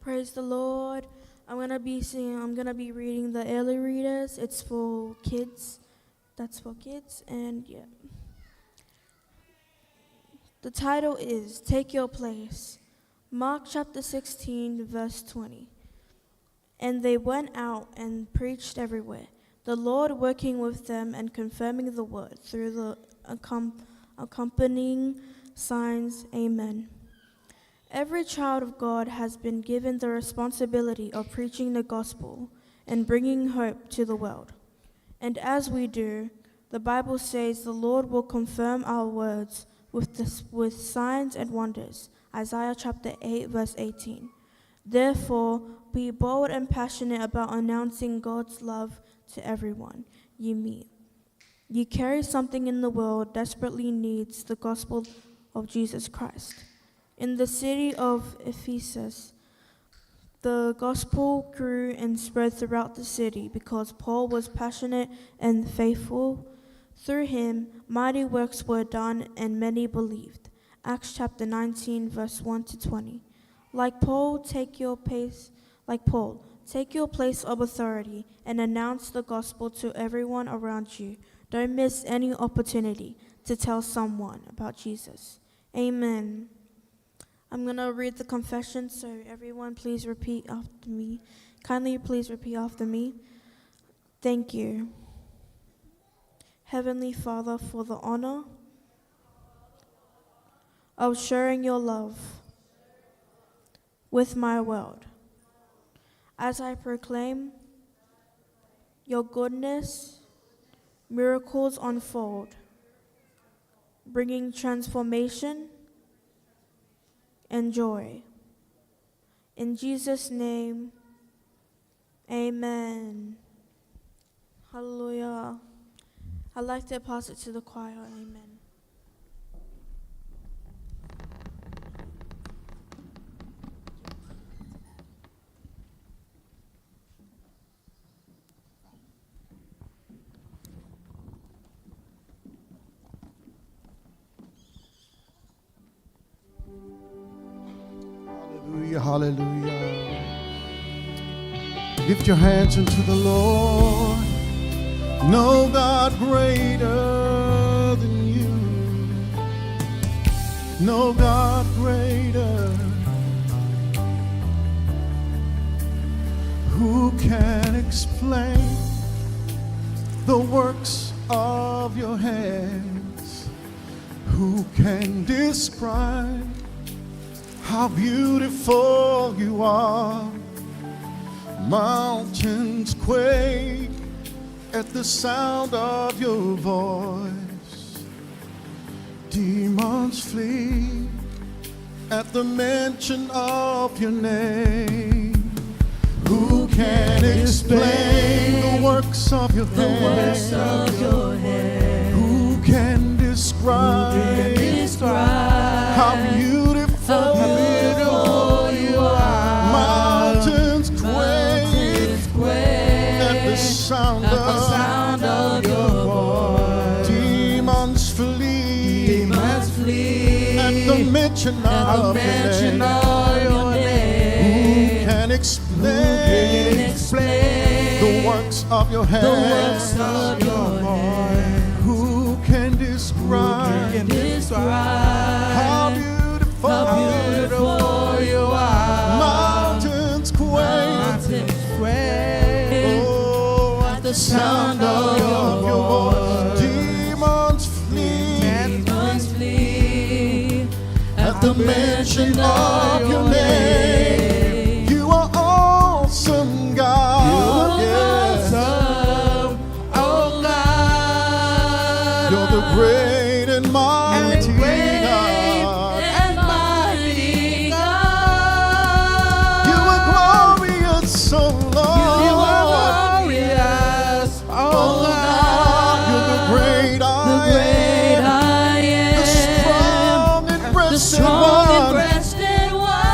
Praise the Lord. I'm gonna be reading the early readers. It's for kids. That's for kids, and yeah. The title is Take Your Place. Mark chapter 16, verse 20. And they went out and preached everywhere, the Lord working with them and confirming the word through the accompanying signs. Amen. Every child of God has been given the responsibility of preaching the gospel and bringing hope to the world. And as we do, the Bible says the Lord will confirm our words with signs and wonders. Isaiah chapter 8, verse 18. Therefore, be bold and passionate about announcing God's love to everyone you meet. You carry something in the world desperately needs the gospel of Jesus Christ. In the city of Ephesus, the gospel grew and spread throughout the city because Paul was passionate and faithful. Through him, mighty works were done and many believed. Acts chapter 19, verse 1 to 20. Like Paul, take your place of authority and announce the gospel to everyone around you. Don't miss any opportunity to tell someone about Jesus. Amen. I'm going to read the confession, so everyone please repeat after me. Kindly please repeat after me. Thank you, Heavenly Father, for the honor of sharing your love with my world. As I proclaim your goodness, miracles unfold, bringing transformation and joy. In Jesus' name, amen. Hallelujah. I'd like to pass it to the choir. Amen. Hallelujah. Lift your hands unto the Lord. No God greater than you. No God greater. Who can explain the works of your hands? Who can describe how beautiful you are? Mountains quake at the sound of your voice. Demons flee at the mention of your name. Who can explain the works of your hands? Who can describe how beautiful you are? Mountains quake at the sound of your voice. Demons flee at the mention of your name. Who can explain the works of your hands? Who can describe how beautiful you are? Mountains quake, oh, at the sound of your voice. Demons flee at the mention of your name. You are awesome, God. You are awesome, oh God. You're the great and mighty God. So Lord, you are glorious, oh God. You're the great I am, the strong and breasted one.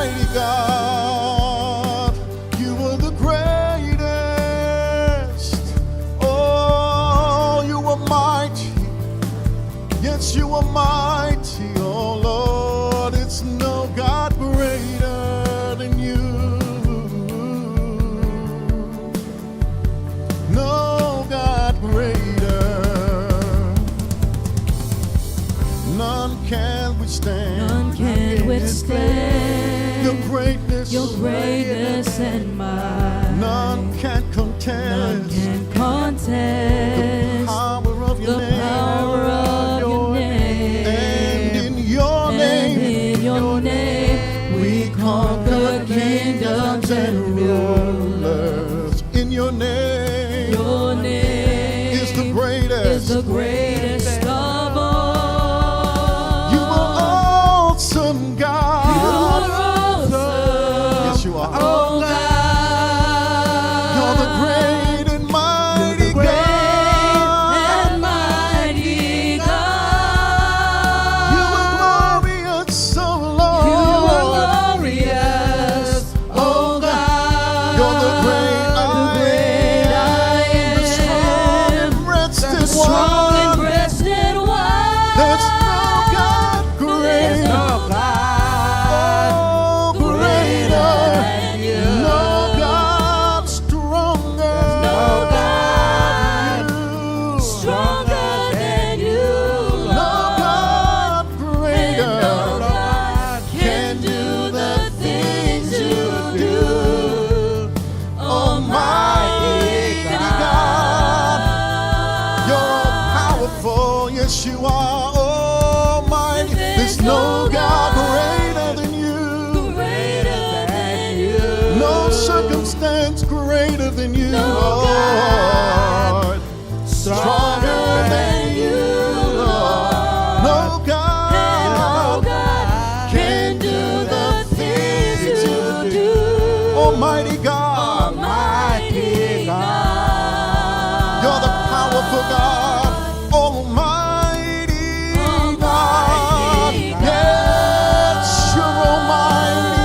Almighty God, you are the greatest. Oh, you are mighty. Yes, you are mighty. Oh, Lord, it's no God greater than you. No God greater. None can withstand. None can withstand Your greatness. your greatness and might. None can contest. None can contest Power of your the name. power of your name. And in your And name, in your name we conquer kingdoms and rulers. in your name Your name is the greatest. is the greatest of all. You are awesome, God. You are awesome. Yes, you are. Oh God. You're the great and mighty Great God. and mighty God. You are glorious, so Lord. You are glorious, oh God. You're the great I am, the strong and breasted the strong and one. breasted one. There's no God There's greater. no God Oh, greater greater. than you. No God stronger. No God than you. stronger than you, No God and greater. no God can do the things you do. Almighty God. You're all God. powerful. Yes, you are almighty. There's no God greater than you. Greater than you. No circumstance greater than you, No Lord. Stronger than you, Lord. No And God no God can do the things you do. Almighty God. Almighty God. You're the powerful God. Almighty God. Almighty God. Yes, you're almighty.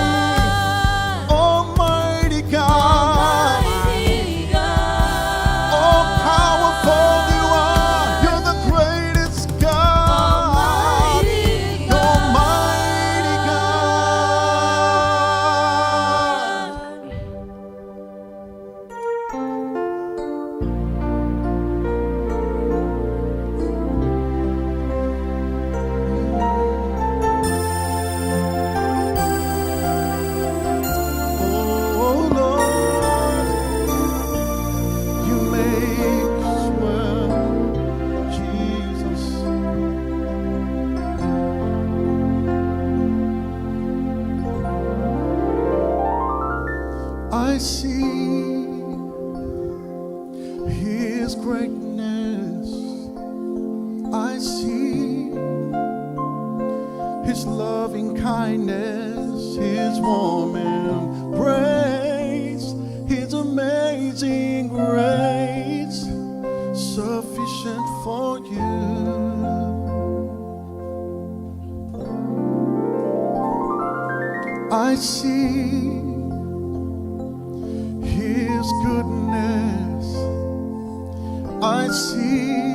Almighty God. Almighty God. All powerful you are. You're the greatest God. Almighty God. Almighty God. Oh Lord, you make us well, Jesus. I see His greatness. I see His loving kindness, His warm embrace, His amazing grace, sufficient for you. I see His goodness. I see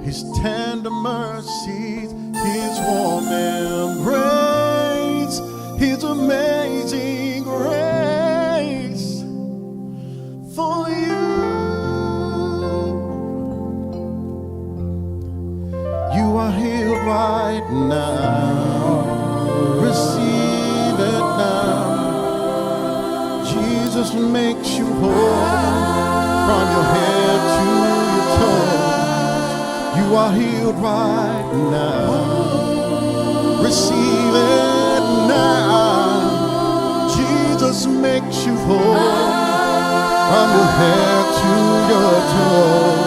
His tender mercies, His warm embrace, His amazing grace for you. You are healed right now. Receive it now. Jesus makes you whole from your head to your toes. You are healed right now. Receive it now. Jesus makes you whole from your head to your toes.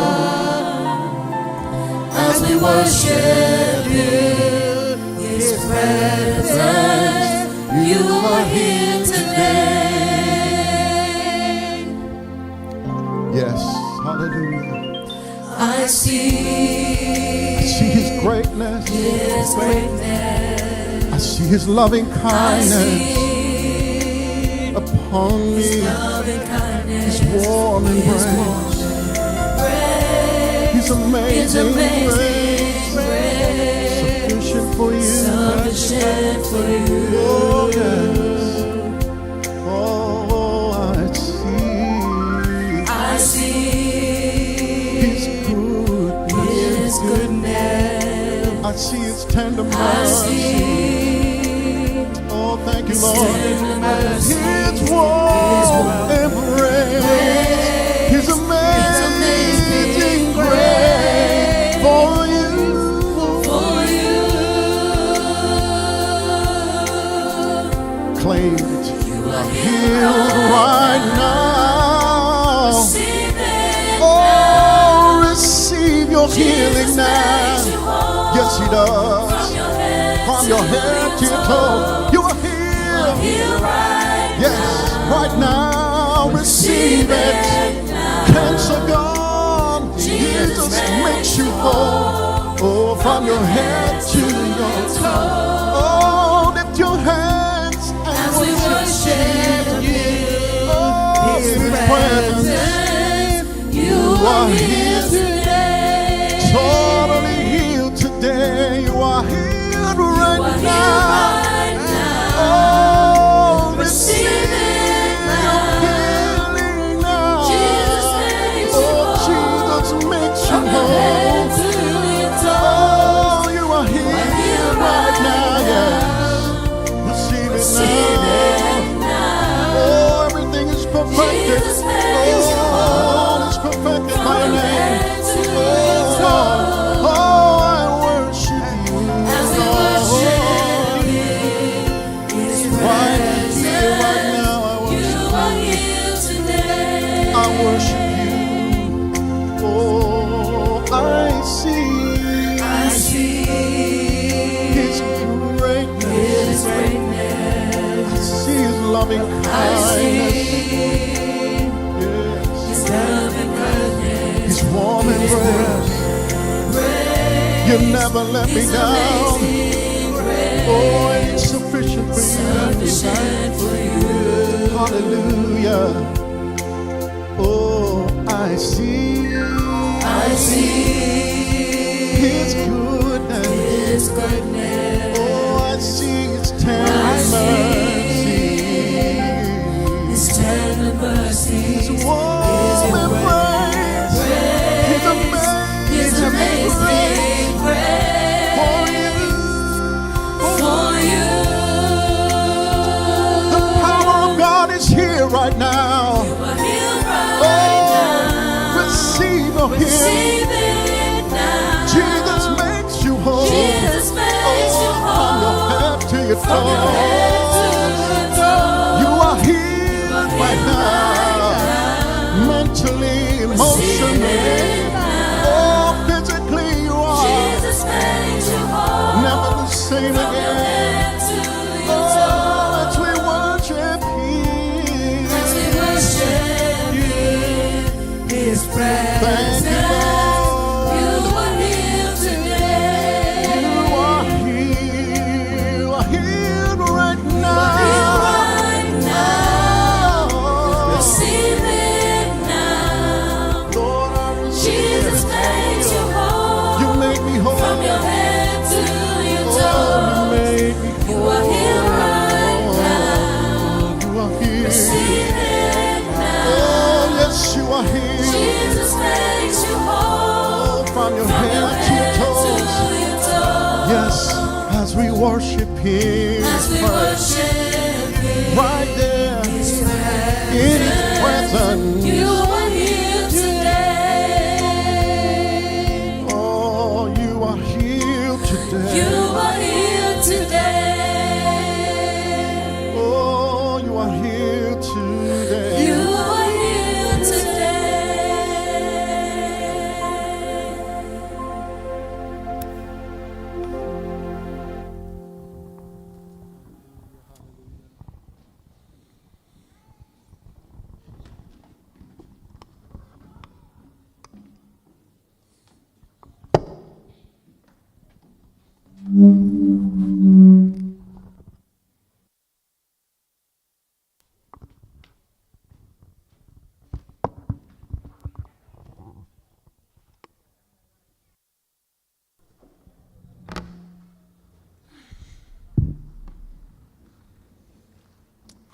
As we worship you, His presence, you are here today. Yes, hallelujah. I see I see His greatness. His greatness. I see His loving kindness upon me. His warm embrace. His amazing grace. Sufficient for you. Oh, yes. Oh, I see His goodness. I see His tender mercy. Oh, thank you, Lord. His warm embrace. His amazing grace for you. Claim it. You are healed right now. Oh, receive your healing now. Yes, He does. From your head to your toe, you are healed. Yes, right now, receive it. Cancer gone. Jesus makes you whole. Oh, from your head to your toe. Oh, lift your hands and worship Him. Oh, in His presence, you are healed today. Totally healed today. You are healed right now. Oh, receive your healing now. Oh, Jesus makes you whole. Oh, you are healed right now. Yes, receive it now. Oh, everything is perfected. Oh, it's perfected by your name. Oh, I worship you. Right here, right now, I worship you. Oh, I see His greatness. I see His loving kindness. Yes. His warm embrace. You never let me down. Oh, it's sufficient for you. Hallelujah. Oh, I see His goodness. Oh, I see His tender mercy. His warm embrace. His amazing grace for you. The power of God is here right now. Receive your healing. Jesus makes you whole. From your head to your toe. You are healed right now. Mentally, emotionally, oh, physically you are. Never the same again. Oh, as we worship Him. His presence. Thank you, Lord. You are healed today. You are healed right now. Receive it now. Lord, I receive Jesus it. makes you whole. You make me whole. From your head to your Oh, toe. you make me You whole. are healed right now. You are healed. Receive it now. Oh, yes, you are healed. Jesus makes you whole. Oh, from your From head your to head your to toes. your toe. Yes, as we worship Him. As we worship Him. Right there in His presence. You are here today. Oh, you are healed today. You are here today. Oh, you are healed today. You are here today.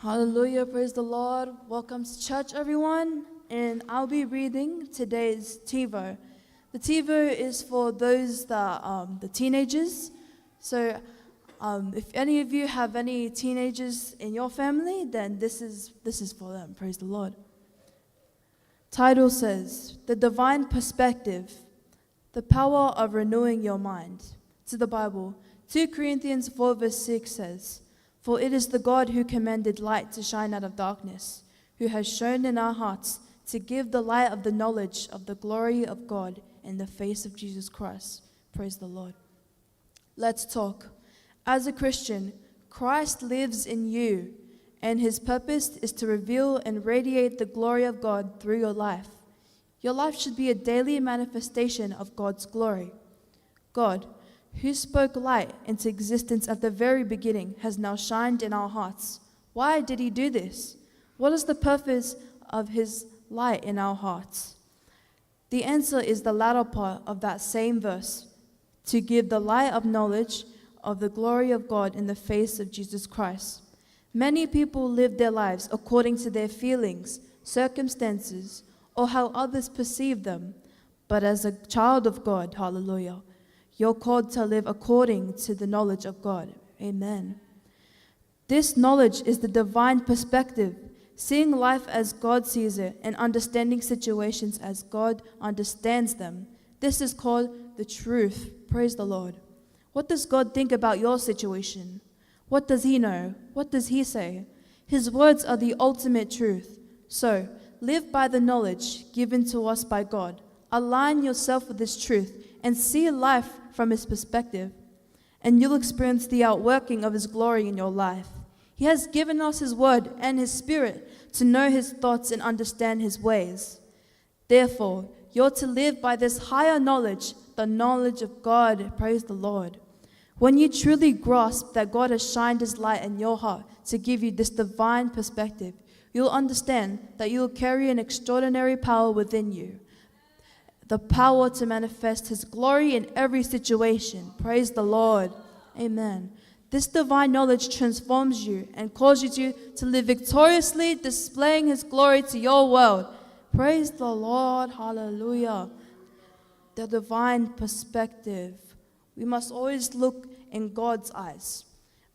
Hallelujah, praise the Lord. Welcome to church, everyone. And I'll be reading today's TiVo. The TiVo is for those that the teenagers. So if any of you have any teenagers in your family, then this is for them. Praise the Lord. Title says, The Divine Perspective, the Power of Renewing Your Mind. To the Bible, 2 Corinthians 4 verse 6 says, For it is the God who commanded light to shine out of darkness, who has shown in our hearts to give the light of the knowledge of the glory of God in the face of Jesus Christ. Praise the Lord. Let's talk. As a Christian, Christ lives in you, and his purpose is to reveal and radiate the glory of God through your life. Your life should be a daily manifestation of God's glory. God, who spoke light into existence at the very beginning, has now shined in our hearts. Why did he do this? What is the purpose of his light in our hearts? The answer is the latter part of that same verse, to give the light of knowledge of the glory of God in the face of Jesus Christ. Many people live their lives according to their feelings, circumstances, or how others perceive them. But as a child of God, hallelujah, you're called to live according to the knowledge of God. Amen. This knowledge is the divine perspective, seeing life as God sees it and understanding situations as God understands them. This is called the truth. Praise the Lord. What does God think about your situation? What does he know? What does he say? His words are the ultimate truth. So, live by the knowledge given to us by God. Align yourself with this truth and see life from his perspective, and you'll experience the outworking of his glory in your life. He has given us his word and his spirit to know his thoughts and understand his ways. Therefore, you're to live by this higher knowledge, the knowledge of God. Praise the Lord. When you truly grasp that God has shined his light in your heart to give you this divine perspective, you'll understand that you'll carry an extraordinary power within you. The power to manifest his glory in every situation. Praise the Lord. Amen. This divine knowledge transforms you and causes you to live victoriously, displaying his glory to your world. Praise the Lord. Hallelujah. The divine perspective. We must always look in God's eyes.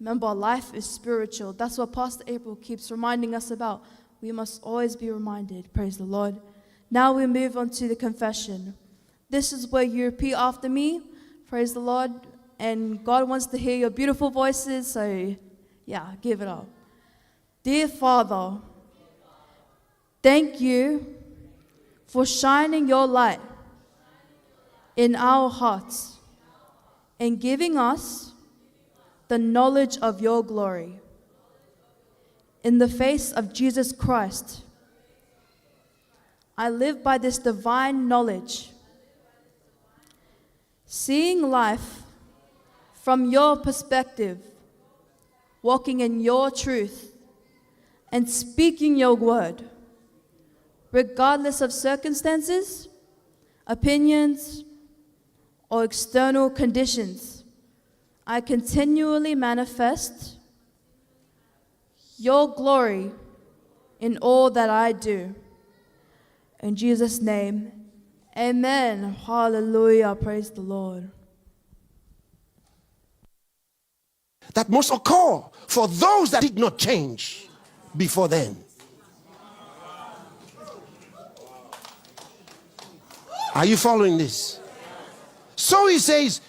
Remember, life is spiritual. That's what Pastor April keeps reminding us about. We must always be reminded. Praise the Lord. Now we move on to the confession. This is where you repeat after me. Praise the Lord. And God wants to hear your beautiful voices, so yeah, give it up. Dear Father, thank you for shining your light in our hearts and giving us the knowledge of your glory. In the face of Jesus Christ, I live by this divine knowledge, seeing life from your perspective, walking in your truth, and speaking your word, regardless of circumstances, opinions, or external conditions. I continually manifest your glory in all that I do. In Jesus' name, amen. Hallelujah. Praise the Lord. That must occur for those that did not change before then. Are you following this? So he says,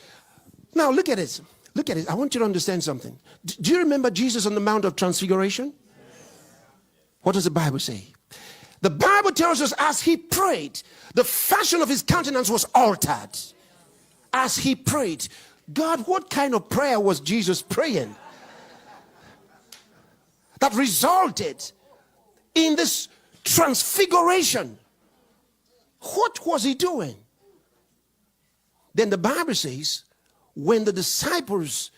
now look at it. Look at it. I want you to understand something. Do you remember Jesus on the Mount of Transfiguration? What does the Bible say? The Bible tells us as he prayed, the fashion of his countenance was altered. As he prayed, God, what kind of prayer was Jesus praying that resulted in this transfiguration? What was he doing? Then the Bible says, when the disciples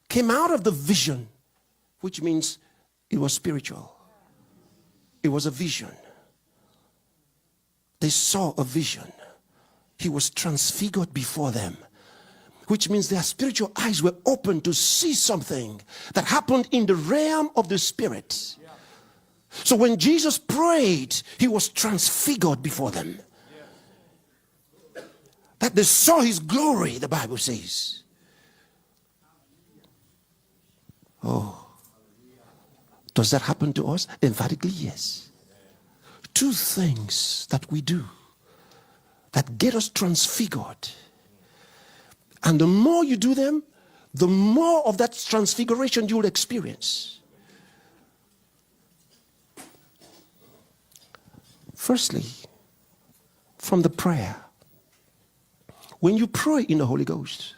came out of the vision, which means it was spiritual, it was a vision. They saw a vision. He was transfigured before them, which means their spiritual eyes were open to see something that happened in the realm of the spirit. So when Jesus prayed, he was transfigured before them. That they saw his glory, the Bible says. Oh, does that happen to us? Emphatically, yes. Two things that we do that get us transfigured. And the more you do them, the more of that transfiguration you will experience. Firstly, from the prayer. When you pray in the Holy Ghost,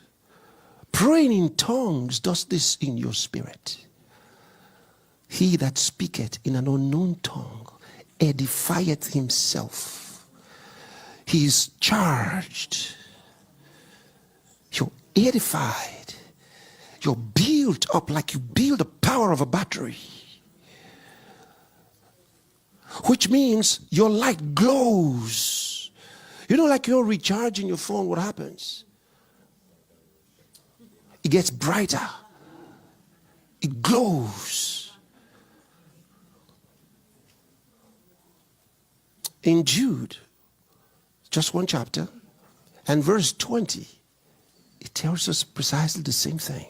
praying in tongues does this in your spirit. He that speaketh in an unknown tongue edifieth himself. He is charged. You're edified. You're built up like you build the power of a battery. Which means your light glows. You know, like you're recharging your phone, what happens? It gets brighter. It glows. In Jude, just one chapter, and verse 20, it tells us precisely the same thing.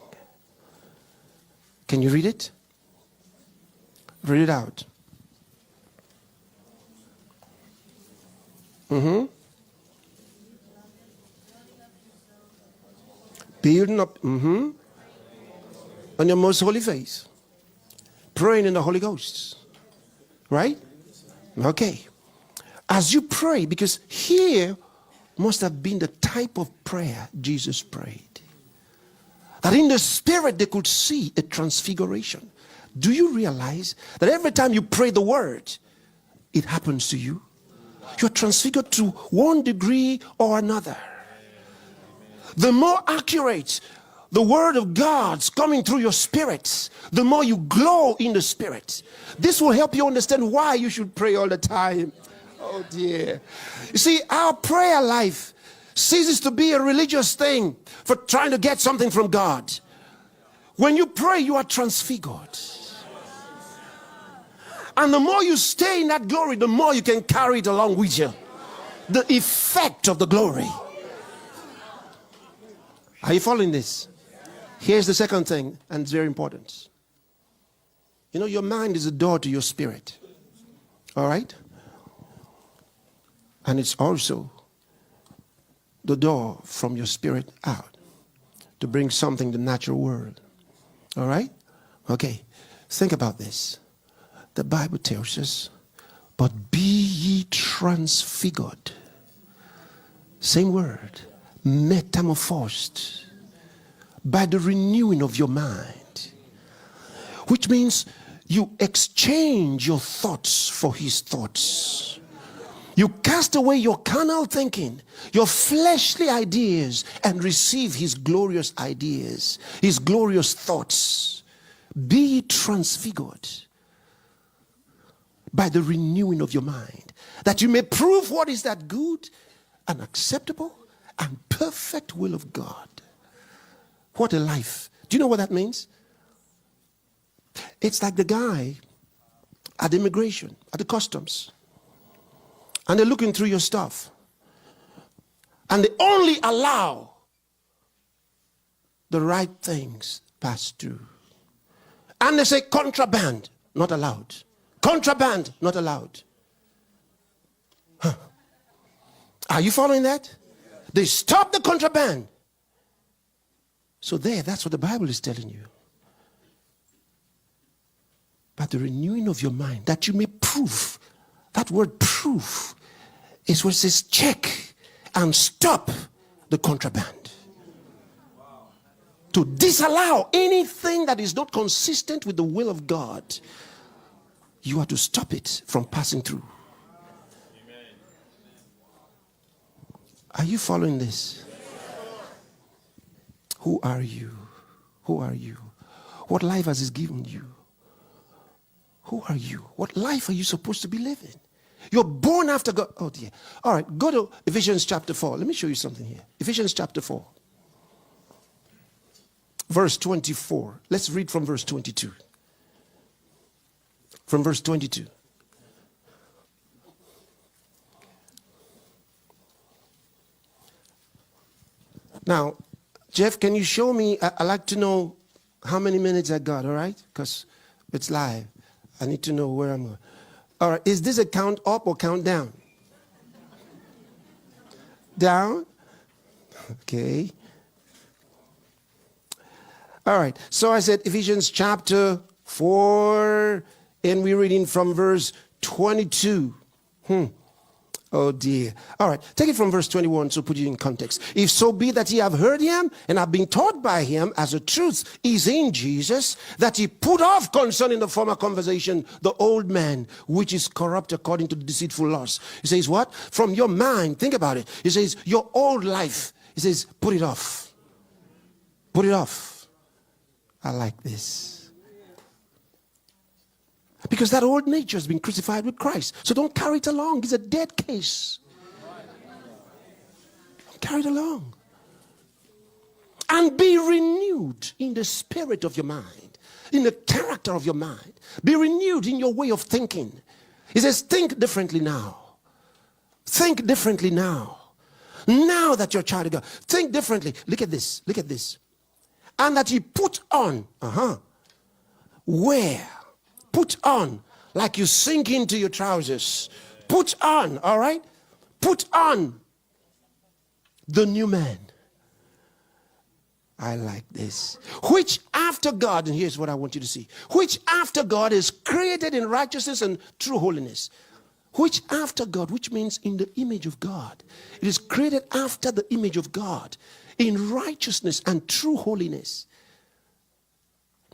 Can you read it? Read it out. Building up on your most holy faith. Praying in the Holy Ghost. Right? Okay. As you pray, because here must have been the type of prayer Jesus prayed. That in the spirit they could see a transfiguration. Do you realize that every time you pray the word, it happens to you? You're transfigured to one degree or another. The more accurate the word of God's coming through your spirits, the more you glow in the spirit. This will help you understand why you should pray all the time. Oh dear. You see, our prayer life ceases to be a religious thing for trying to get something from God. When you pray, you are transfigured. And the more you stay in that glory, the more you can carry it along with you. The effect of the glory. Are you following this? Here's the second thing, and it's very important. You know, your mind is a door to your spirit. All right? And it's also the door from your spirit out to bring something to the natural world. All right? Okay. Think about this. The Bible tells us, but be ye transfigured. Same word. Metamorphosed. By the renewing of your mind. Which means you exchange your thoughts for his thoughts. You cast away your carnal thinking, your fleshly ideas, and receive his glorious ideas, his glorious thoughts. Be ye transfigured by the renewing of your mind, that you may prove what is that good and acceptable and perfect will of God. What a life. Do you know what that means? It's like the guy at immigration, at the customs. And they're looking through your stuff. And they only allow the right things pass through. And they say contraband, not allowed. Contraband, not allowed. Huh. Are you following that? They stop the contraband. So that's what the Bible is telling you. By the renewing of your mind, that you may prove. That word prove is what it says check and stop the contraband. To disallow anything that is not consistent with the will of God, you are to stop it from passing through. Are you following this? Who are you? Who are you? What life has He given you? Who are you? What life are you supposed to be living? You're born after God. Oh dear. All right, go to Ephesians chapter 4. Let me show you something here. Ephesians chapter 4. Verse 24. Let's read from verse 22. From verse 22. Now, Jeff, can you show me? I like to know how many minutes I got, all right? Because it's live. I need to know where I'm going. All right, is this a count up or count down? Down? Okay. All right, so I said Ephesians chapter 4, and we're reading from verse 22. Oh dear. All right, take it from verse 21 to put you in context. If so be that ye have heard him and have been taught by him, as the truth is in Jesus, that ye put off concerning the former conversation the old man, which is corrupt according to the deceitful lust. He says what? From your mind, think about it. He says your old life. He says put it off. Put it off. I like this. Because that old nature has been crucified with Christ. So don't carry it along. It's a dead case. Don't carry it along. And be renewed in the spirit of your mind, in the character of your mind. Be renewed in your way of thinking. He says, think differently now. Think differently now. Now that you're a child of God, think differently. Look at this. Look at this. And that you put on. Where? Put on, like you sink into your trousers. Put on, all right? Put on the new man. I like this. Which after God, and here's what I want you to see. Which after God is created in righteousness and true holiness. Which after God, which means in the image of God. It is created after the image of God. In righteousness and true holiness.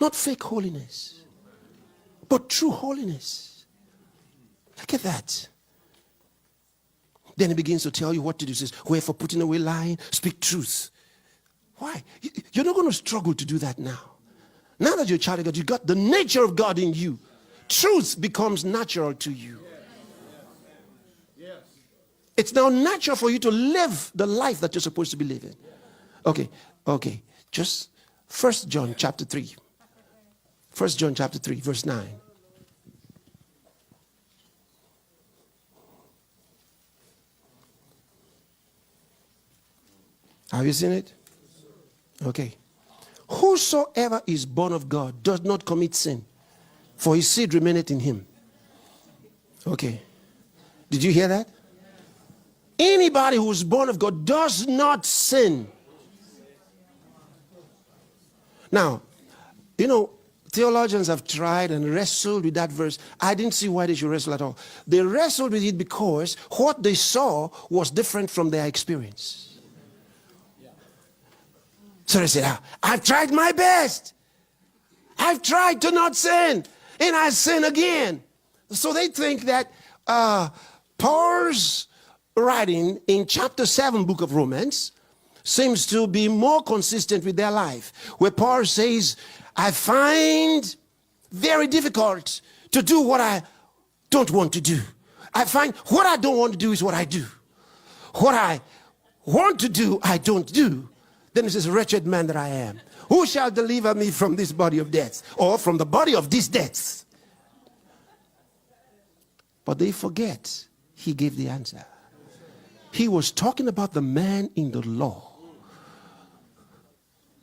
Not fake holiness. But true holiness. Look at that. Then he begins to tell you what to do. He says, wherefore putting away lying, speak truth. Why? You're not going to struggle to do that now. Now that you're a child of God, you got the nature of God in you. Truth becomes natural to you. It's now natural for you to live the life that you're supposed to be living. Okay. Just 1 John chapter 3. 1 John chapter 3, verse 9. Have you seen it? Okay. Whosoever is born of God does not commit sin, for his seed remaineth in him. Okay. Did you hear that? Anybody who is born of God does not sin. Now, you know, theologians have tried and wrestled with that verse. I didn't see why they should wrestle at all. They wrestled with it because what they saw was different from their experience. So they said, I've tried my best. I've tried to not sin, and I sin again. So they think that Paul's writing in chapter 7, book of Romans, seems to be more consistent with their life. Where Paul says, I find very difficult to do what I don't want to do. I find what I don't want to do is what I do. What I want to do, I don't do. Then it says, wretched man that I am. Who shall deliver me from this body of death? Or from the body of these deaths? But they forget he gave the answer. He was talking about the man in the law.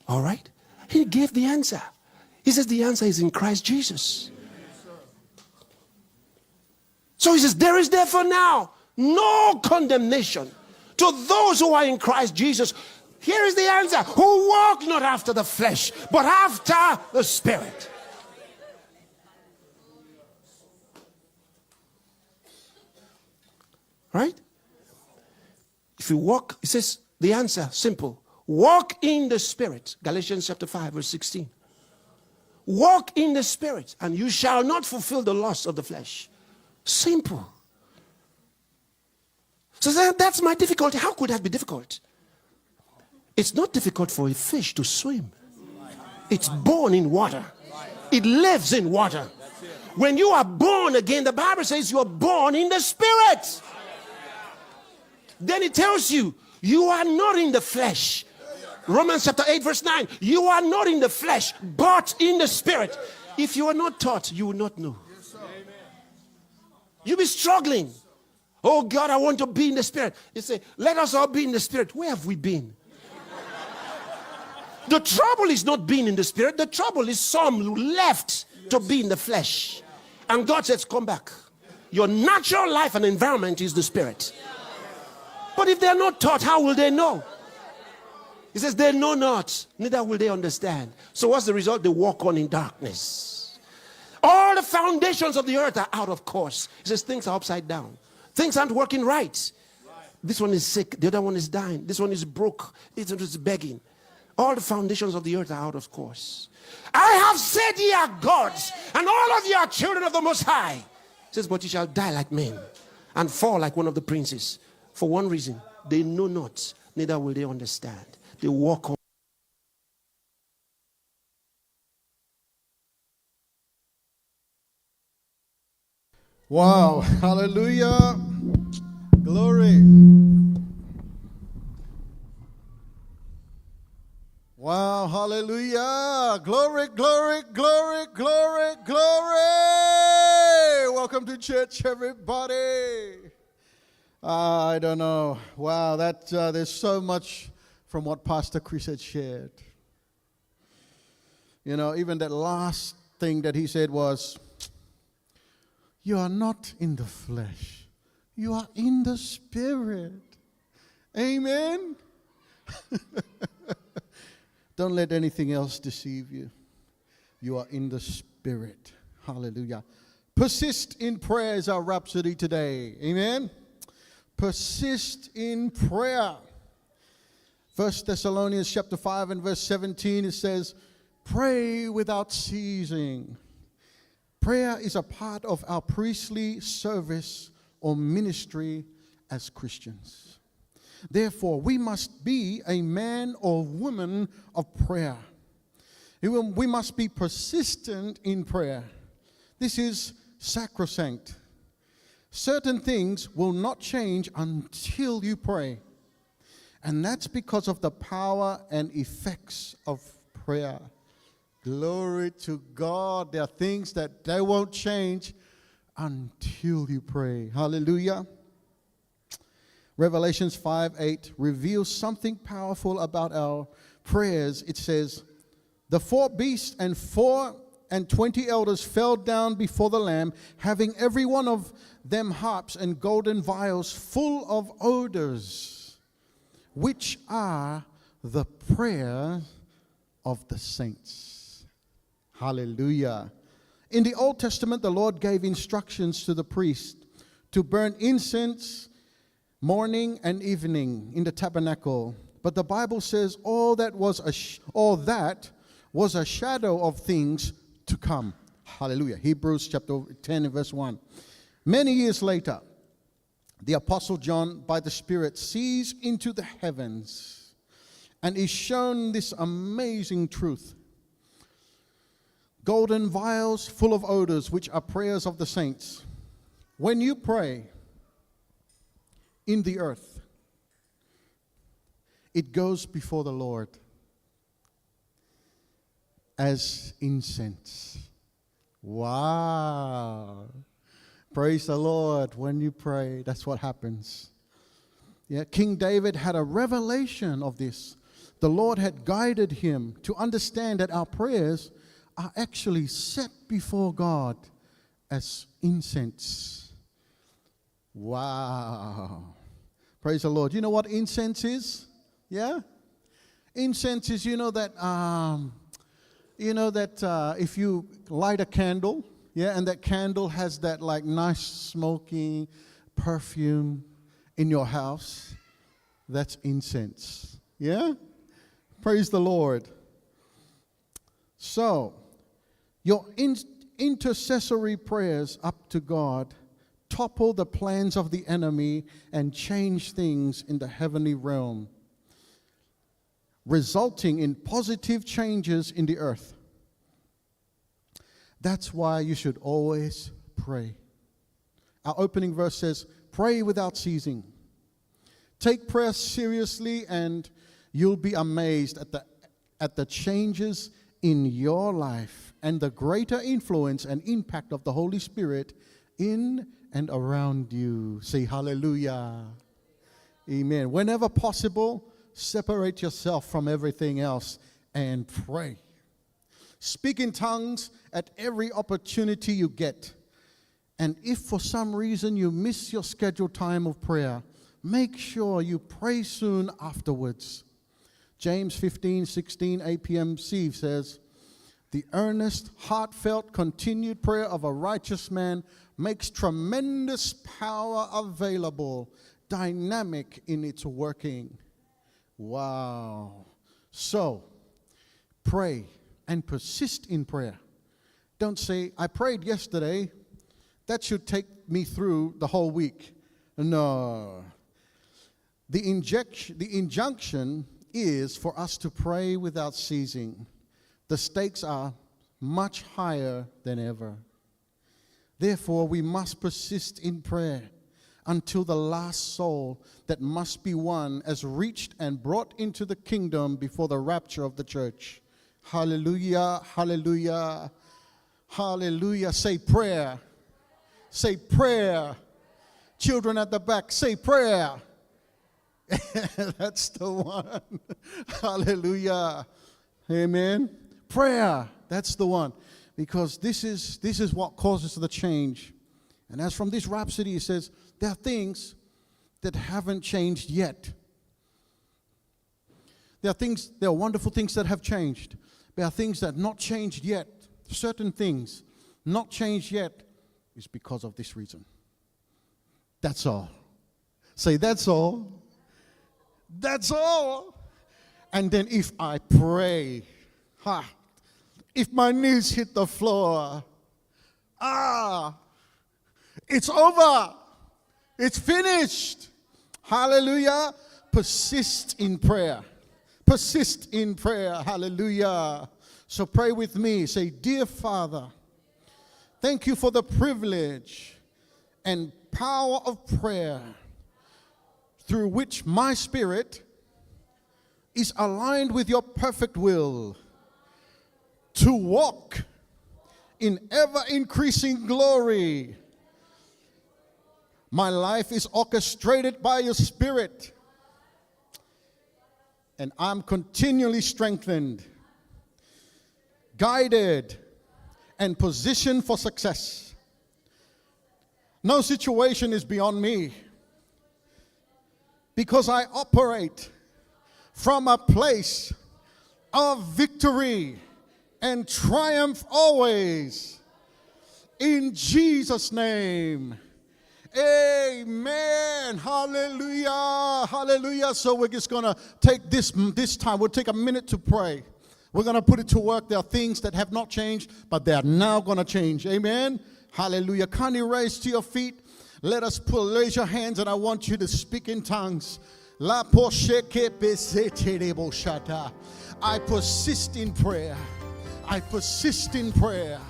All right? He gave the answer. He says the answer is in Christ Jesus. So he says, there is therefore now no condemnation to those who are in Christ Jesus. Here is the answer. Who walk not after the flesh, but after the Spirit. Right? If you walk, it says the answer, simple. Walk in the Spirit. Galatians chapter 5, verse 16. Walk in the Spirit, and you shall not fulfill the lust of the flesh. Simple. So that's my difficulty. How could that be difficult? It's not difficult for a fish to swim. It's born in water. It lives in water. When you are born again, the Bible says you are born in the Spirit. Then it tells you, you are not in the flesh. Romans chapter 8, verse 9. You are not in the flesh, but in the Spirit. If you are not taught, you will not know. You'll be struggling. Oh God, I want to be in the Spirit. You say, let us all be in the Spirit. Where have we been? The trouble is not being in the spirit. The trouble is some left to be in the flesh. And God says, come back. Your natural life and environment is the spirit. But if they're not taught, how will they know? He says, they know not, neither will they understand. So what's the result? They walk on in darkness. All the foundations of the earth are out of course. He says, things are upside down. Things aren't working right. This one is sick. The other one is dying. This one is broke. This one is begging. All the foundations of the earth are out of course. I have said ye are gods, and all of you are children of the Most High. He says, but ye shall die like men and fall like one of the princes. For one reason, they know not, neither will they understand. They walk on. Wow, hallelujah, glory. Wow, hallelujah, glory, glory, glory, glory, glory. Welcome to church, everybody. I don't know. Wow, there's so much from what Pastor Chris had shared. You know, even that last thing that he said was, you are not in the flesh. You are in the spirit. Amen. Don't let anything else deceive you. You are in the spirit. Hallelujah. Persist in prayer is our rhapsody today. Amen. Persist in prayer. 1 Thessalonians chapter 5 and verse 17, it says, pray without ceasing. Prayer is a part of our priestly service or ministry as Christians. Therefore, we must be a man or woman of prayer. We must be persistent in prayer. This is sacrosanct. Certain things will not change until you pray. And that's because of the power and effects of prayer. Glory to God. There are things that they won't change until you pray. Hallelujah. Revelations 5:8 reveals something powerful about our prayers. It says, the 4 beasts and 24 elders fell down before the Lamb, having every one of them harps and golden vials full of odors, which are the prayer of the saints. Hallelujah. In the Old Testament, the Lord gave instructions to the priest to burn incense morning and evening in the tabernacle. But the Bible says all that was a shadow of things to come. Hallelujah. Hebrews chapter 10 and verse 1. Many years later, the Apostle John, by the Spirit, sees into the heavens and is shown this amazing truth. Golden vials full of odors, which are prayers of the saints. When you pray in the earth, it goes before the Lord as incense. Wow. Praise the Lord. When you pray, that's what happens. Yeah, King David had a revelation of this. The Lord had guided him to understand that our prayers are actually set before God as incense. Wow. Praise the Lord. You know what incense is? Yeah? Incense is, if you light a candle, yeah, and that candle has that like nice smoky perfume in your house, that's incense. Yeah? Praise the Lord. So, your intercessory prayers up to God topple the plans of the enemy and change things in the heavenly realm, resulting in positive changes in the earth. That's why you should always pray. Our opening verse says, pray without ceasing. Take prayer seriously and you'll be amazed at the changes in your life and the greater influence and impact of the Holy Spirit in and around you. Say hallelujah. Amen. Whenever possible, separate yourself from everything else and pray. Speak in tongues at every opportunity you get. And if for some reason you miss your scheduled time of prayer, make sure you pray soon afterwards. James 15:16 APMC says, the earnest, heartfelt, continued prayer of a righteous man makes tremendous power available, dynamic in its working. Wow. So, pray and persist in prayer. Don't say, I prayed yesterday. That should take me through the whole week. No. The injunction is for us to pray without ceasing. The stakes are much higher than ever. Therefore, we must persist in prayer until the last soul that must be won is reached and brought into the kingdom before the rapture of the church. Hallelujah, hallelujah, hallelujah. Say prayer. Say prayer. Children at the back, say prayer. That's the one. Hallelujah. Amen. Prayer. That's the one. Because this is what causes the change. And as from this rhapsody, it says, there are things that haven't changed yet. There are wonderful things that have changed. There are things that have not changed yet. Certain things not changed yet is because of this reason. That's all. Say, that's all. That's all. And then if I pray, if my knees hit the floor, it's over. It's finished. Hallelujah. Persist in prayer. Persist in prayer. Hallelujah. So pray with me. Say, dear Father, thank you for the privilege and power of prayer through which my spirit is aligned with your perfect will to walk in ever-increasing glory. My life is orchestrated by your Spirit, and I'm continually strengthened, guided, and positioned for success. No situation is beyond me because I operate from a place of victory and triumph always. In Jesus' name. Amen. Hallelujah. Hallelujah. So we're just going to take this time. We'll take a minute to pray. We're going to put it to work. There are things that have not changed, but they are now going to change. Amen. Hallelujah. Kindly rise to your feet. Let us raise your hands, and I want you to speak in tongues. I persist in prayer. I persist in prayer.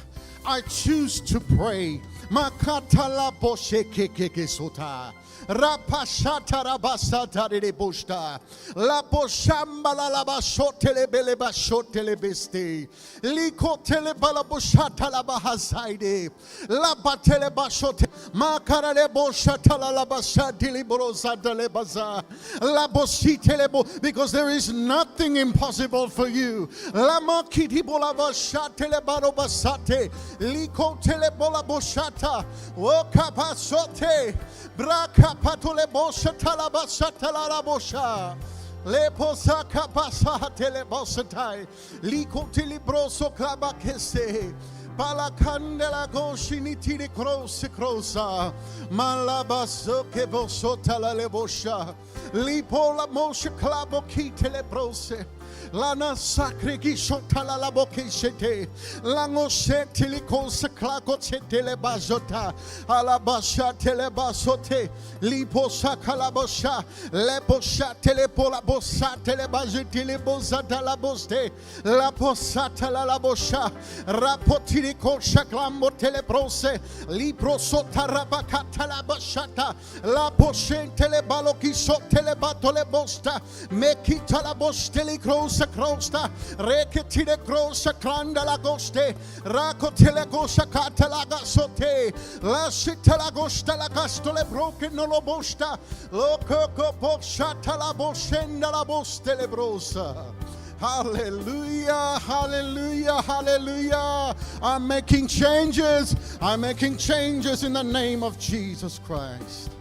I choose to pray. Makatala boshe keke sota. Rapashata rabasata de bosta. La boshamba la bashotele bele bashotele beste. Liko tele balaboshata la bahasaide. La batele bashote. Makara le boshata la bashatili borosa de baza. La bositele bo. Because there is nothing impossible for you. La makiti bola bashatele barobasate. Liko tele bola boshata. O kapasote. Braka patole bosha talabasha talarabosha. Le posa kapasa tele bosatai. Liko tilibroso klabakese. Palakandela goshiniti de cross crossa. Malabaso ke bosota la lebosha. Lipola mosha klabo kitele brose. Lana sacre gishota la bokeshete. Lango setili kosa klako tele bazota. Alabasha tele basote. Lipo sakalabosha. Leposha tele pola bosa tele bazitili bozata la boste. La posata la bosha. Rapotili kosha klambo tele brose. Libro sota rabakata la bashata. La poshe tele baloki sotele batole bosta. Mekita la bosteli cross. Crosta, reketile crosa cranda la goste, racotele gosa catalaga sote, la sita la gosta la castole broken no lo bosta, lo coco boshata la boschenda la boste le brosa. Hallelujah, hallelujah, hallelujah. I'm making changes. I'm making changes in the name of Jesus Christ.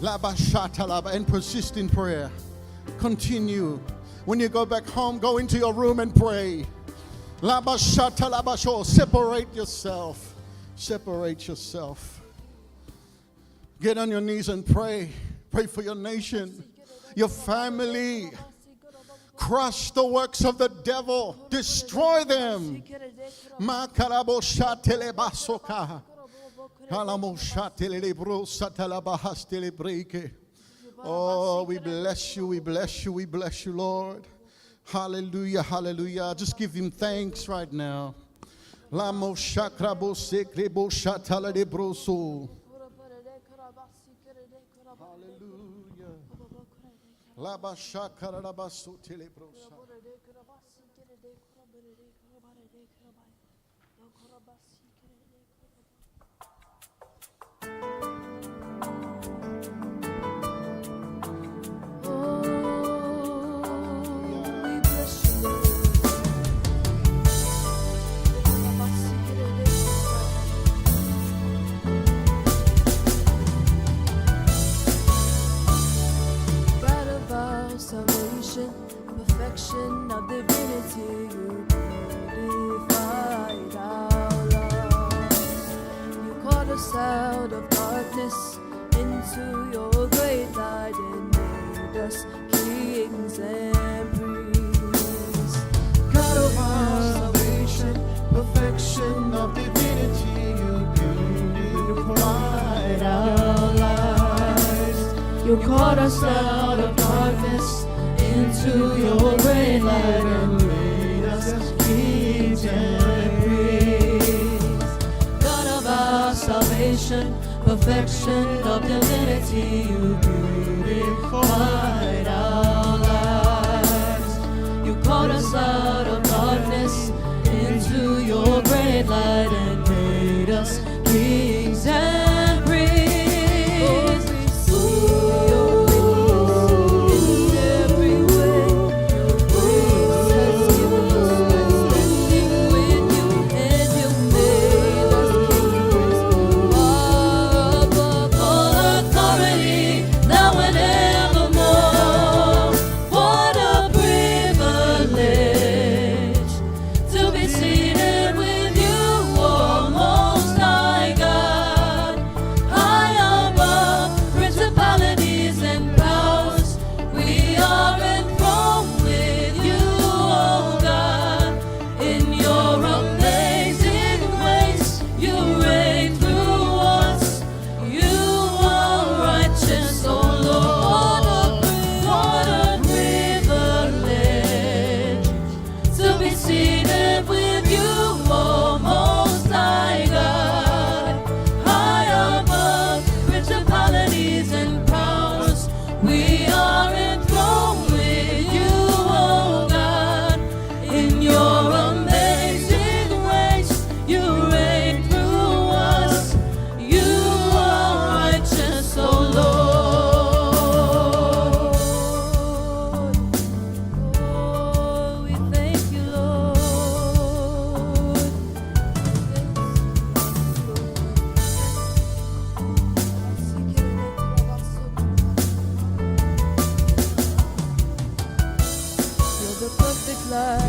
And persist in prayer. Continue. When you go back home, go into your room and pray. Separate yourself. Separate yourself. Get on your knees and pray. Pray for your nation, your family. Crush the works of the devil. Destroy them. Oh, we bless you, we bless you, we bless you, Lord. Hallelujah, hallelujah. Just give him thanks right now. Hallelujah. Salvation, perfection of divinity, you beautified our lives. You called us out of darkness into your great light and made us kings and priests. God of our salvation, perfection of divinity, you beautified our lives. You called us out of darkness into your great light and made us kings and priests. God of our salvation, perfection of divinity, you beautified our lives. You called us out of darkness into your great light and made us kings and priests.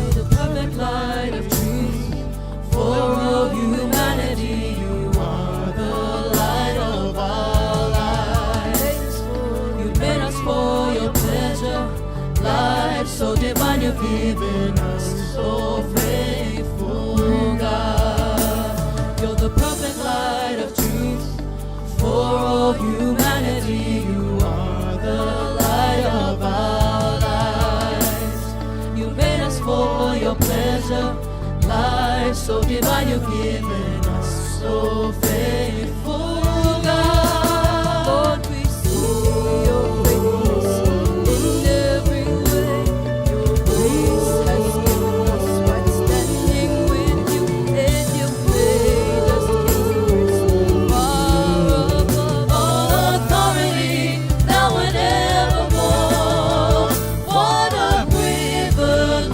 The perfect light of truth for all humanity. You are the light of our lives. You made us for your pleasure, life so divine you've given us, so faithful God. You're the perfect light of truth for all humanity. You are the light of our lives. You made us for your pleasure, life so divine you've given us, so faithful God. Lord, we see your greatness in every way. Your grace has given us right standing with you, and you made us kings far above all authority, now and evermore. What a privilege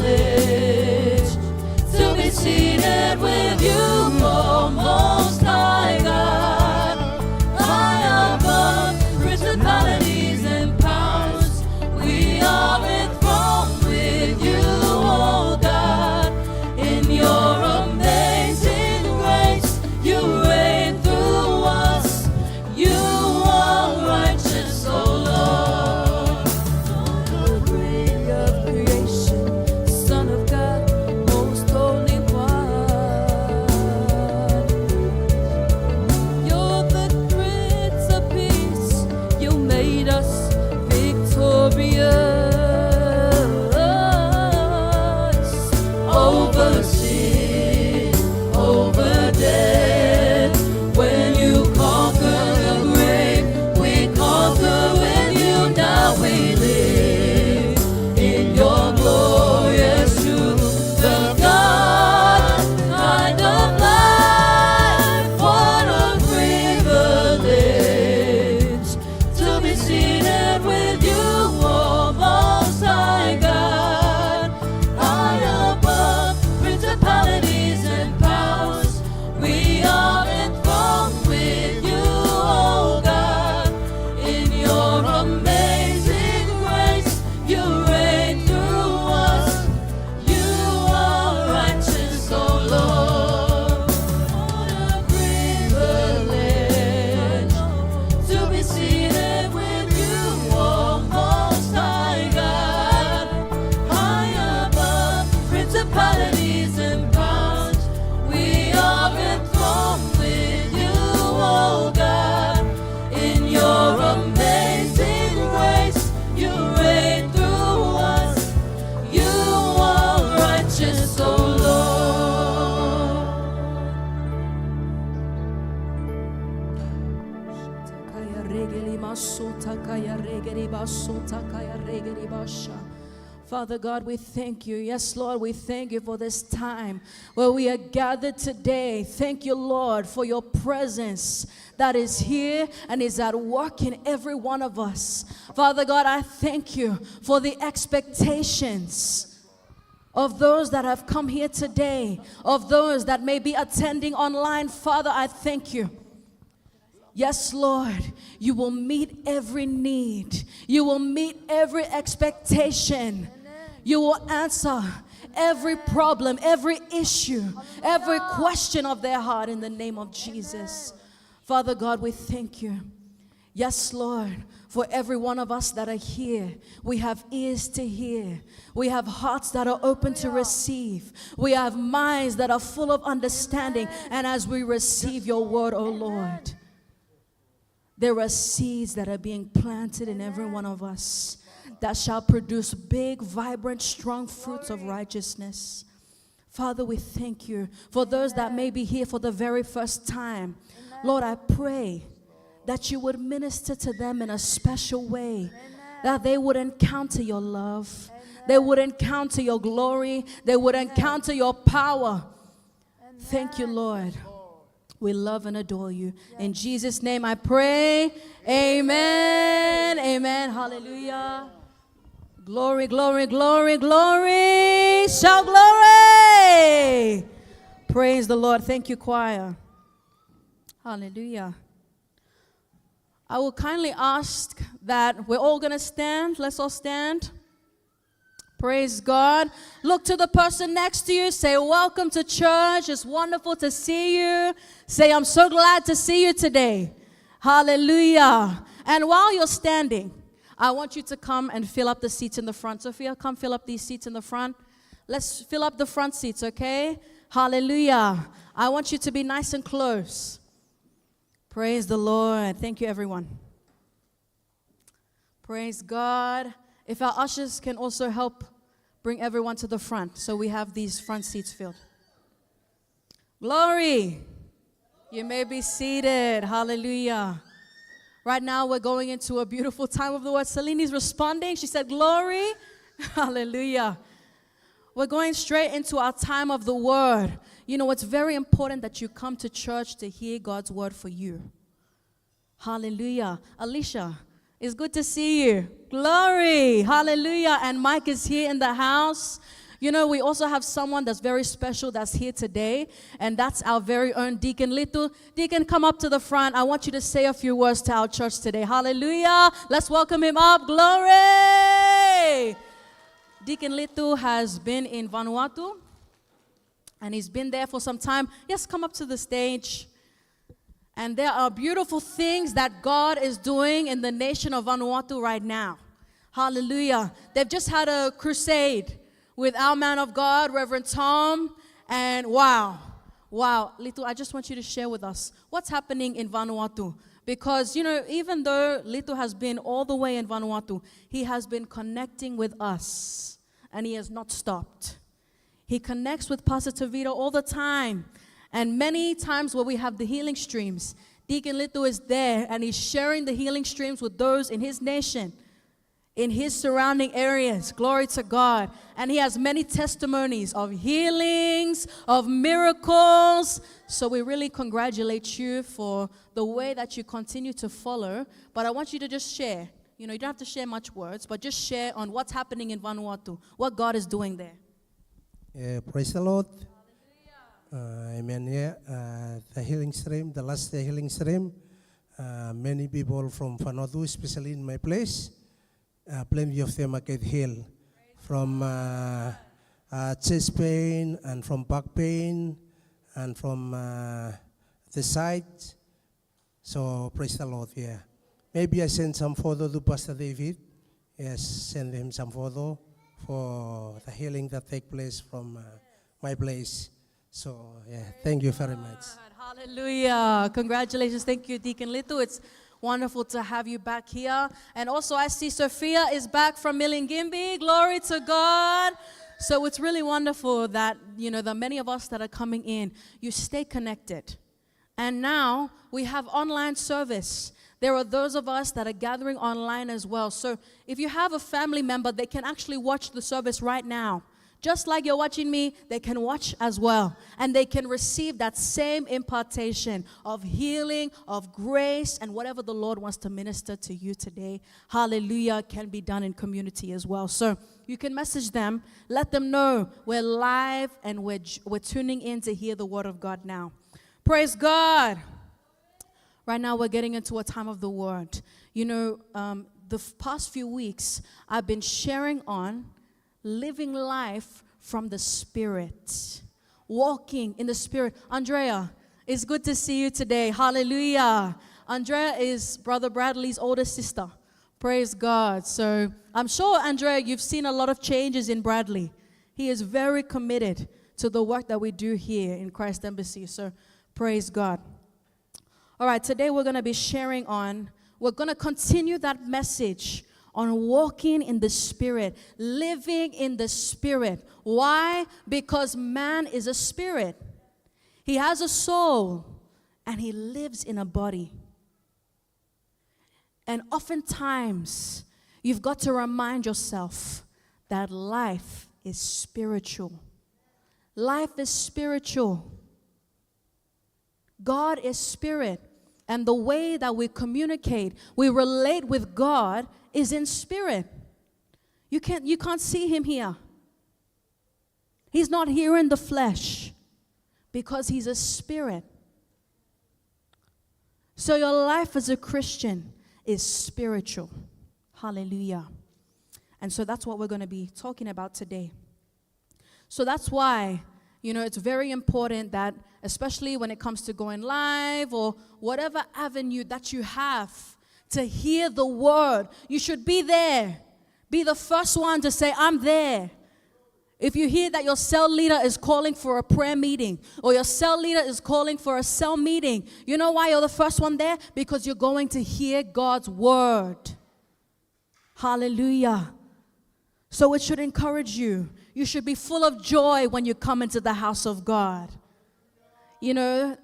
Father God, we thank you. Yes, Lord, we thank you for this time where we are gathered today. Thank you, Lord, for your presence that is here and is at work in every one of us. Father God, I thank you for the expectations of those that have come here today, of those that may be attending online. Father, I thank you. Yes, Lord, you will meet every need. You will meet every expectation. You will answer every problem, every issue, every question of their heart in the name of Jesus. Father God, we thank you. Yes, Lord, for every one of us that are here. We have ears to hear. We have hearts that are open to receive. We have minds that are full of understanding. And as we receive your word, oh Lord, there are seeds that are being planted in every one of us that shall produce big, vibrant, strong fruits of righteousness. Father, we thank you for those that may be here for the very first time. Lord, I pray that you would minister to them in a special way, that they would encounter your love, they would encounter your glory, they would encounter your power. Thank you, Lord. We love and adore you. In Jesus' name I pray. Amen. Amen. Hallelujah. Glory, glory, glory, glory. Shout glory. Praise the Lord. Thank you, choir. Hallelujah. I will kindly ask that we're all going to stand. Let's all stand. Praise God. Look to the person next to you. Say, welcome to church. It's wonderful to see you. Say, I'm so glad to see you today. Hallelujah. And while you're standing, I want you to come and fill up the seats in the front. Sophia, come fill up these seats in the front. Let's fill up the front seats, okay? Hallelujah. I want you to be nice and close. Praise the Lord. Thank you, everyone. Praise God. If our ushers can also help bring everyone to the front so we have these front seats filled. Glory. You may be seated. Hallelujah. Right now we're going into a beautiful time of the word. Celine's responding. She said, glory. Hallelujah. We're going straight into our time of the word. You know, it's very important that you come to church to hear God's word for you. Hallelujah. Alicia, it's good to see you. Glory. Hallelujah. And Mike is here in the house. You know, we also have someone that's very special that's here today, and that's our very own Deacon Litu. Deacon, come up to the front. I want you to say a few words to our church today. Hallelujah. Let's welcome him up. Glory. Deacon Litu has been in Vanuatu, and he's been there for some time. Yes, come up to the stage. And there are beautiful things that God is doing in the nation of Vanuatu right now. Hallelujah. They've just had a crusade with our man of God, Reverend Tom. And wow. Litu, I just want you to share with us what's happening in Vanuatu. Because, you know, even though Litu has been all the way in Vanuatu, he has been connecting with us. And he has not stopped. He connects with Pastor Tavito all the time. And many times where we have the healing streams, Deacon Litu is there and he's sharing the healing streams with those in his nation, in his surrounding areas. Glory to God. And he has many testimonies of healings, of miracles. So we really congratulate you for the way that you continue to follow. But I want you to just share. You know, you don't have to share much words, but just share on what's happening in Vanuatu, what God is doing there. Praise the Lord. Amen. Yeah, the healing stream, the last healing stream. Many people from Vanuatu, especially in my place, plenty of them get healed from chest pain and from back pain and from the side. So praise the Lord. Yeah, maybe I send some photo to Pastor David. Yes, send him some photo for the healing that take place from my place. So, yeah, thank you very much. Hallelujah. Congratulations. Thank you, Deacon Litu. It's wonderful to have you back here. And also, I see Sophia is back from Milingimbi. Glory to God. So it's really wonderful that, you know, the many of us that are coming in, you stay connected. And now we have online service. There are those of us that are gathering online as well. So if you have a family member, they can actually watch the service right now. Just like you're watching me, they can watch as well. And they can receive that same impartation of healing, of grace, and whatever the Lord wants to minister to you today. Hallelujah, can be done in community as well. So you can message them, let them know we're live and we're tuning in to hear the word of God now. Praise God. Right now we're getting into a time of the word. You know, the past few weeks I've been sharing on living life from the Spirit, walking in the Spirit. Andrea, it's good to see you today. Hallelujah. Andrea is Brother Bradley's older sister. Praise God. So I'm sure, Andrea, you've seen a lot of changes in Bradley. He is very committed to the work that we do here in Christ Embassy. So praise God. All right, today we're going to be sharing on, we're going to continue that message on walking in the Spirit, living in the Spirit. Why? Because man is a spirit. He has a soul, and he lives in a body. And oftentimes, you've got to remind yourself that life is spiritual. Life is spiritual. God is spirit. And the way that we communicate, we relate with God is in spirit. You can't see him here. He's not here in the flesh because he's a spirit. So your life as a Christian is spiritual. Hallelujah. And so that's what we're going to be talking about today. So that's why, you know, it's very important that, especially when it comes to going live or whatever avenue that you have to hear the word, you should be there. Be the first one to say, I'm there. If you hear that your cell leader is calling for a prayer meeting or your cell leader is calling for a cell meeting, you know why you're the first one there? Because you're going to hear God's word. Hallelujah. So it should encourage you. You should be full of joy when you come into the house of God. You know,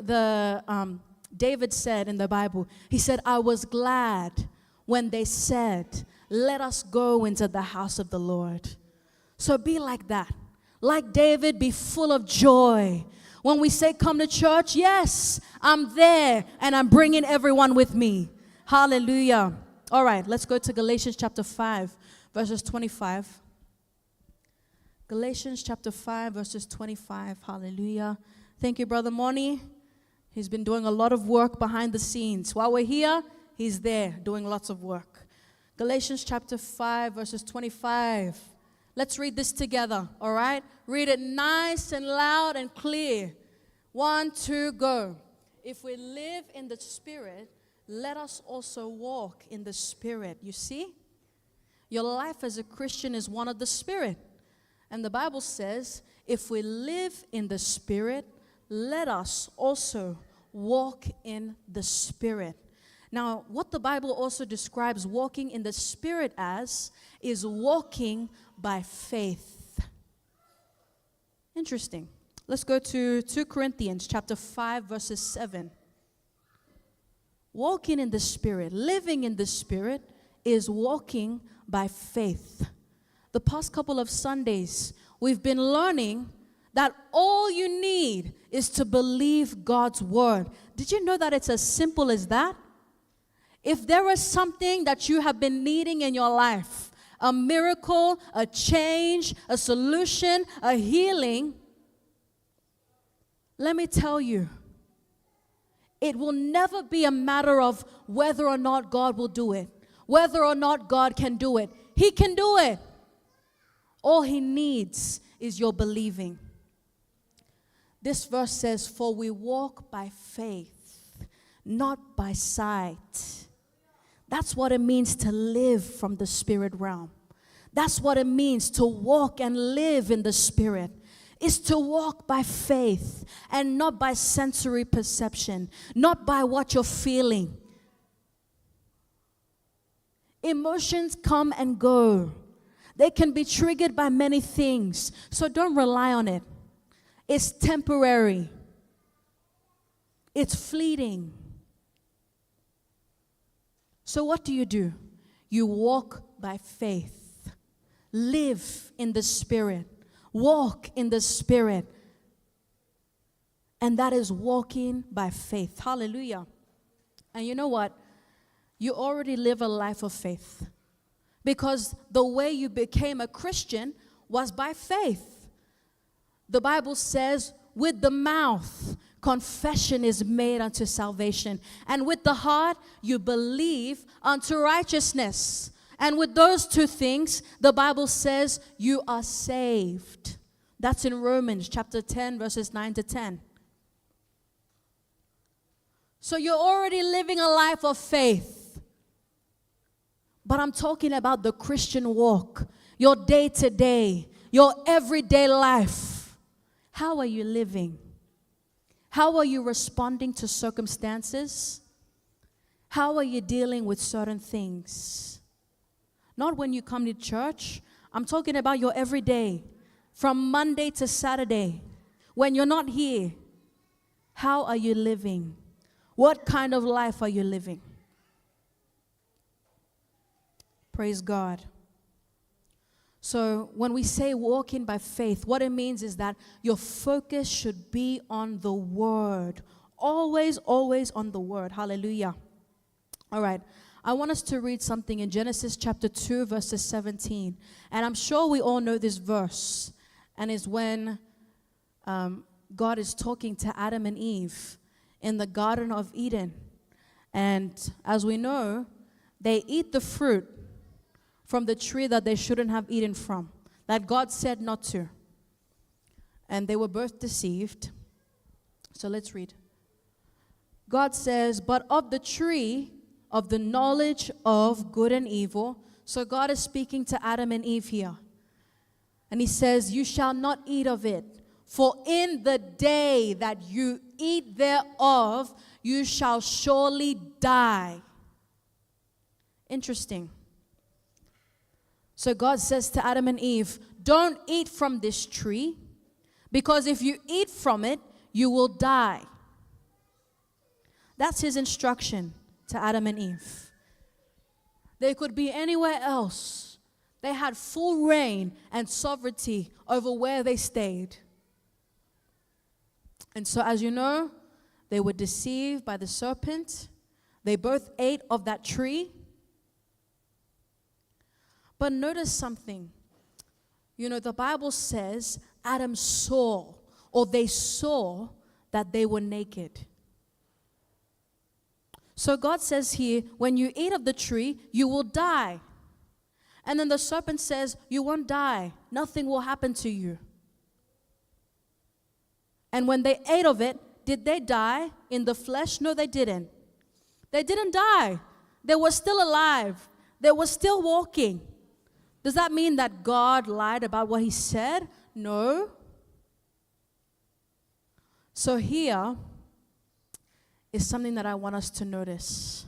David said in the Bible, he said, I was glad when they said, let us go into the house of the Lord. So be like that. Like David, be full of joy. When we say come to church, yes, I'm there and I'm bringing everyone with me. Hallelujah. All right, let's go to Galatians chapter 5, verses 25. Galatians chapter 5, verses 25. Hallelujah. Thank you, Brother Moni. He's been doing a lot of work behind the scenes. While we're here, he's there doing lots of work. Galatians chapter 5, verses 25. Let's read this together, all right? Read it nice and loud and clear. 1, 2, go. If we live in the Spirit, let us also walk in the Spirit. You see? Your life as a Christian is one of the Spirit. And the Bible says, if we live in the Spirit, let us also walk in the Spirit. Now, what the Bible also describes walking in the Spirit as is walking by faith. Interesting. Let's go to 2 Corinthians chapter 5, verses 7. Walking in the Spirit, living in the Spirit is walking by faith. The past couple of Sundays, we've been learning that all you need is to believe God's word. Did you know that it's as simple as that? If there is something that you have been needing in your life, a miracle, a change, a solution, a healing, let me tell you, it will never be a matter of whether or not God will do it, whether or not God can do it. He can do it. All he needs is your believing. This verse says, for we walk by faith, not by sight. That's what it means to live from the spirit realm. That's what it means to walk and live in the Spirit. Is to walk by faith and not by sensory perception, not by what you're feeling. Emotions come and go. They can be triggered by many things, so don't rely on it. It's temporary. It's fleeting. So what do? You walk by faith. Live in the Spirit. Walk in the Spirit. And that is walking by faith. Hallelujah. And you know what? You already live a life of faith. Because the way you became a Christian was by faith. The Bible says, with the mouth, confession is made unto salvation. And with the heart, you believe unto righteousness. And with those two things, the Bible says you are saved. That's in Romans chapter 10, verses 9 to 10. So you're already living a life of faith. But I'm talking about the Christian walk, your day-to-day, your everyday life. How are you living? How are you responding to circumstances? How are you dealing with certain things? Not when you come to church. I'm talking about your everyday, from Monday to Saturday. When you're not here, how are you living? What kind of life are you living? Praise God. So when we say walking by faith, what it means is that your focus should be on the Word. Always, always on the Word. Hallelujah. All right. I want us to read something in Genesis chapter 2, verses 17. And I'm sure we all know this verse. And it's when God is talking to Adam and Eve in the Garden of Eden. And as we know, they eat the fruit from the tree that they shouldn't have eaten from, that God said not to. And they were both deceived. So let's read. God says, but of the tree of the knowledge of good and evil. So God is speaking to Adam and Eve here. And he says, you shall not eat of it, for in the day that you eat thereof, you shall surely die. Interesting. So God says to Adam and Eve, don't eat from this tree, because if you eat from it, you will die. That's his instruction to Adam and Eve. They could be anywhere else. They had full reign and sovereignty over where they stayed. And so, as you know, they were deceived by the serpent. They both ate of that tree. But notice something. You know, the Bible says Adam saw, or they saw, that they were naked. So God says here, when you eat of the tree, you will die. And then the serpent says, you won't die. Nothing will happen to you. And when they ate of it, did they die in the flesh? No, they didn't. They didn't die. They were still alive. They were still walking. Does that mean that God lied about what he said? No. So here is something that I want us to notice.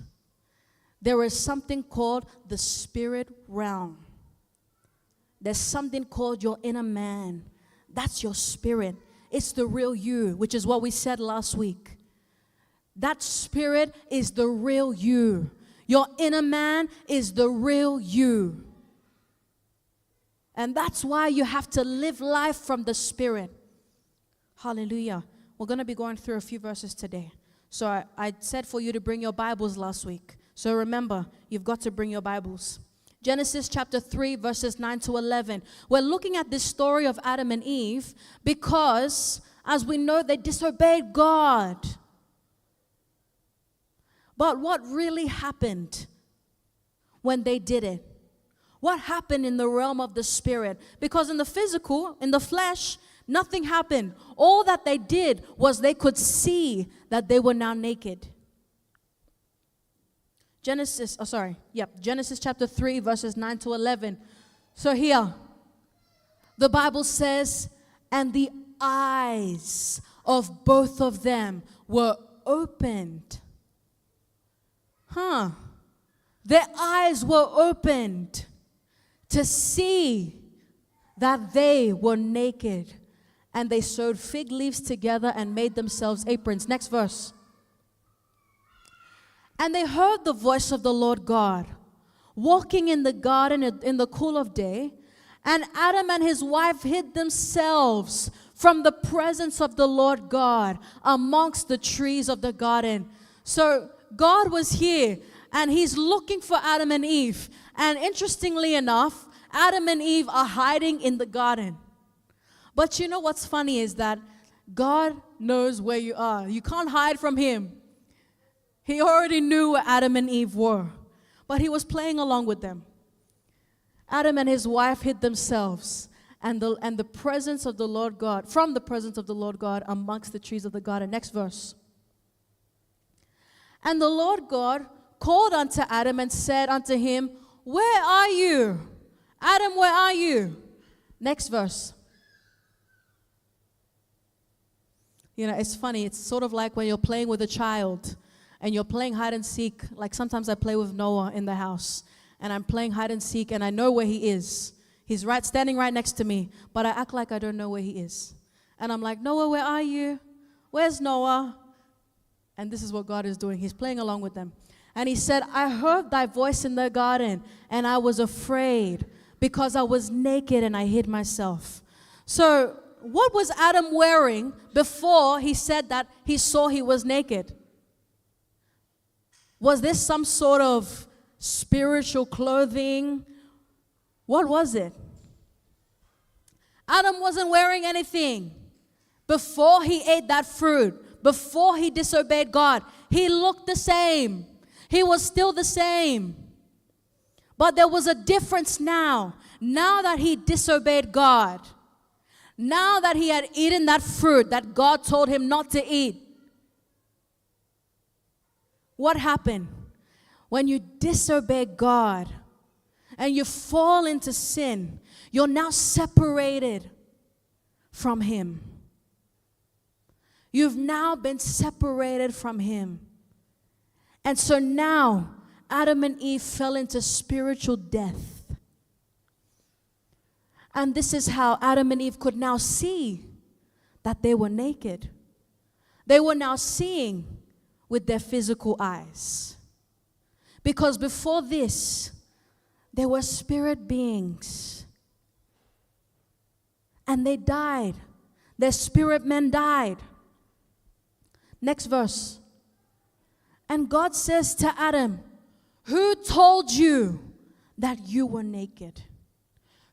There is something called the spirit realm. There's something called your inner man. That's your spirit. It's the real you, which is what we said last week. That spirit is the real you. Your inner man is the real you. And that's why you have to live life from the Spirit. Hallelujah. We're going to be going through a few verses today. So I said for you to bring your Bibles last week. So remember, you've got to bring your Bibles. Genesis chapter 3, verses 9 to 11. We're looking at this story of Adam and Eve because, as we know, they disobeyed God. But what really happened when they did it? What happened in the realm of the spirit? Because in the physical, in the flesh, nothing happened. All that they did was they could see that they were now naked. Genesis chapter 3, verses 9 to 11. So here, the Bible says, and the eyes of both of them were opened. Their eyes were opened to see that they were naked. And they sewed fig leaves together and made themselves aprons. Next verse. And they heard the voice of the Lord God walking in the garden in the cool of day. And Adam and his wife hid themselves from the presence of the Lord God amongst the trees of the garden. So God was here, and he's looking for Adam and Eve. And interestingly enough, Adam and Eve are hiding in the garden. But you know what's funny is that God knows where you are. You can't hide from him. He already knew where Adam and Eve were, but he was playing along with them. Adam and his wife hid themselves, and the presence of the Lord God, from the presence of the Lord God amongst the trees of the garden. Next verse. And the Lord God called unto Adam and said unto him, Where are you? Adam, where are you? Next verse. You know, it's funny. It's sort of like when you're playing with a child and you're playing hide and seek. Like sometimes I play with Noah in the house, and I'm playing hide and seek, and I know where he is. He's standing right next to me, but I act like I don't know where he is. And I'm like, Noah, where are you? Where's Noah? And this is what God is doing. He's playing along with them. And he said, I heard thy voice in the garden, and I was afraid because I was naked and I hid myself. So what was Adam wearing before he said that he saw he was naked? Was this some sort of spiritual clothing? What was it? Adam wasn't wearing anything before he ate that fruit, before he disobeyed God. He looked the same. He was still the same. But there was a difference now. Now that he disobeyed God, now that he had eaten that fruit that God told him not to eat, what happened? When you disobey God and you fall into sin, you're now separated from him. You've now been separated from him. And so now, Adam and Eve fell into spiritual death. And this is how Adam and Eve could now see that they were naked. They were now seeing with their physical eyes. Because before this, they were spirit beings. And they died. Their spirit men died. Next verse. And God says to Adam, who told you that you were naked?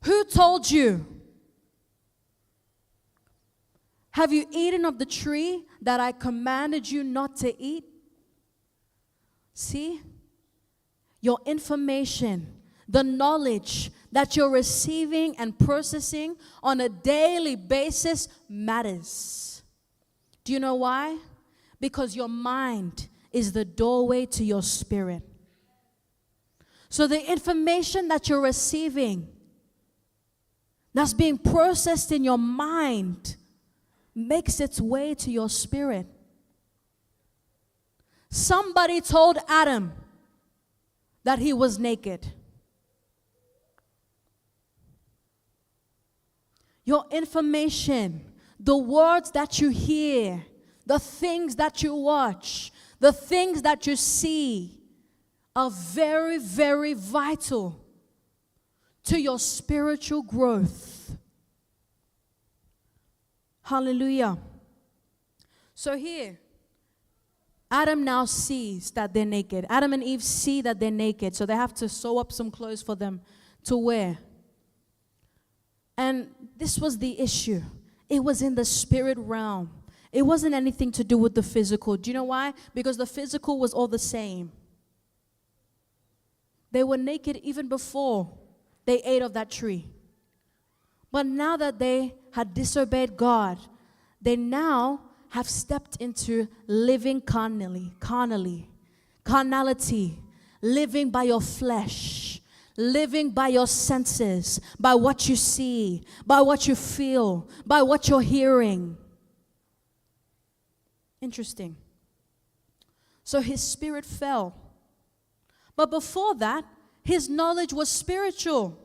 Who told you? Have you eaten of the tree that I commanded you not to eat? See? Your information, the knowledge that you're receiving and processing on a daily basis matters. Do you know why? Because your mind is the doorway to your spirit. So the information that you're receiving, that's being processed in your mind, makes its way to your spirit. Somebody told Adam that he was naked. Your information, the words that you hear, the things that you watch, the things that you see are very, very vital to your spiritual growth. Hallelujah. So here, Adam now sees that they're naked. Adam and Eve see that they're naked, so they have to sew up some clothes for them to wear. And this was the issue. It was in the spirit realm. It wasn't anything to do with the physical. Do you know why? Because the physical was all the same. They were naked even before they ate of that tree. But now that they had disobeyed God, they now have stepped into living carnality, living by your flesh, living by your senses, by what you see, by what you feel, by what you're hearing. Interesting. So his spirit fell. But before that, his knowledge was spiritual.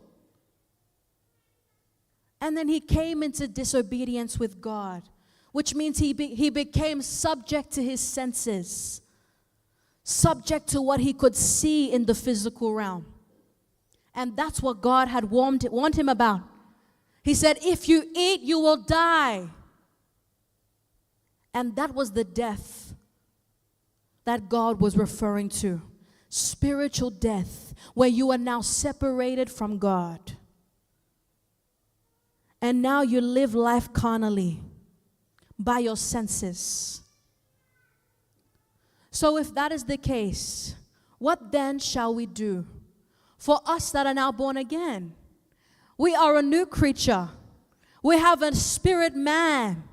And then he came into disobedience with God, which means he became subject to his senses. subject to what he could see in the physical realm. And that's what God had warned him about. He said, if you eat, you will die. And that was the death that God was referring to. Spiritual death, where you are now separated from God. And now you live life carnally, by your senses. So if that is the case, what then shall we do? For us that are now born again, we are a new creature. We have a spirit man.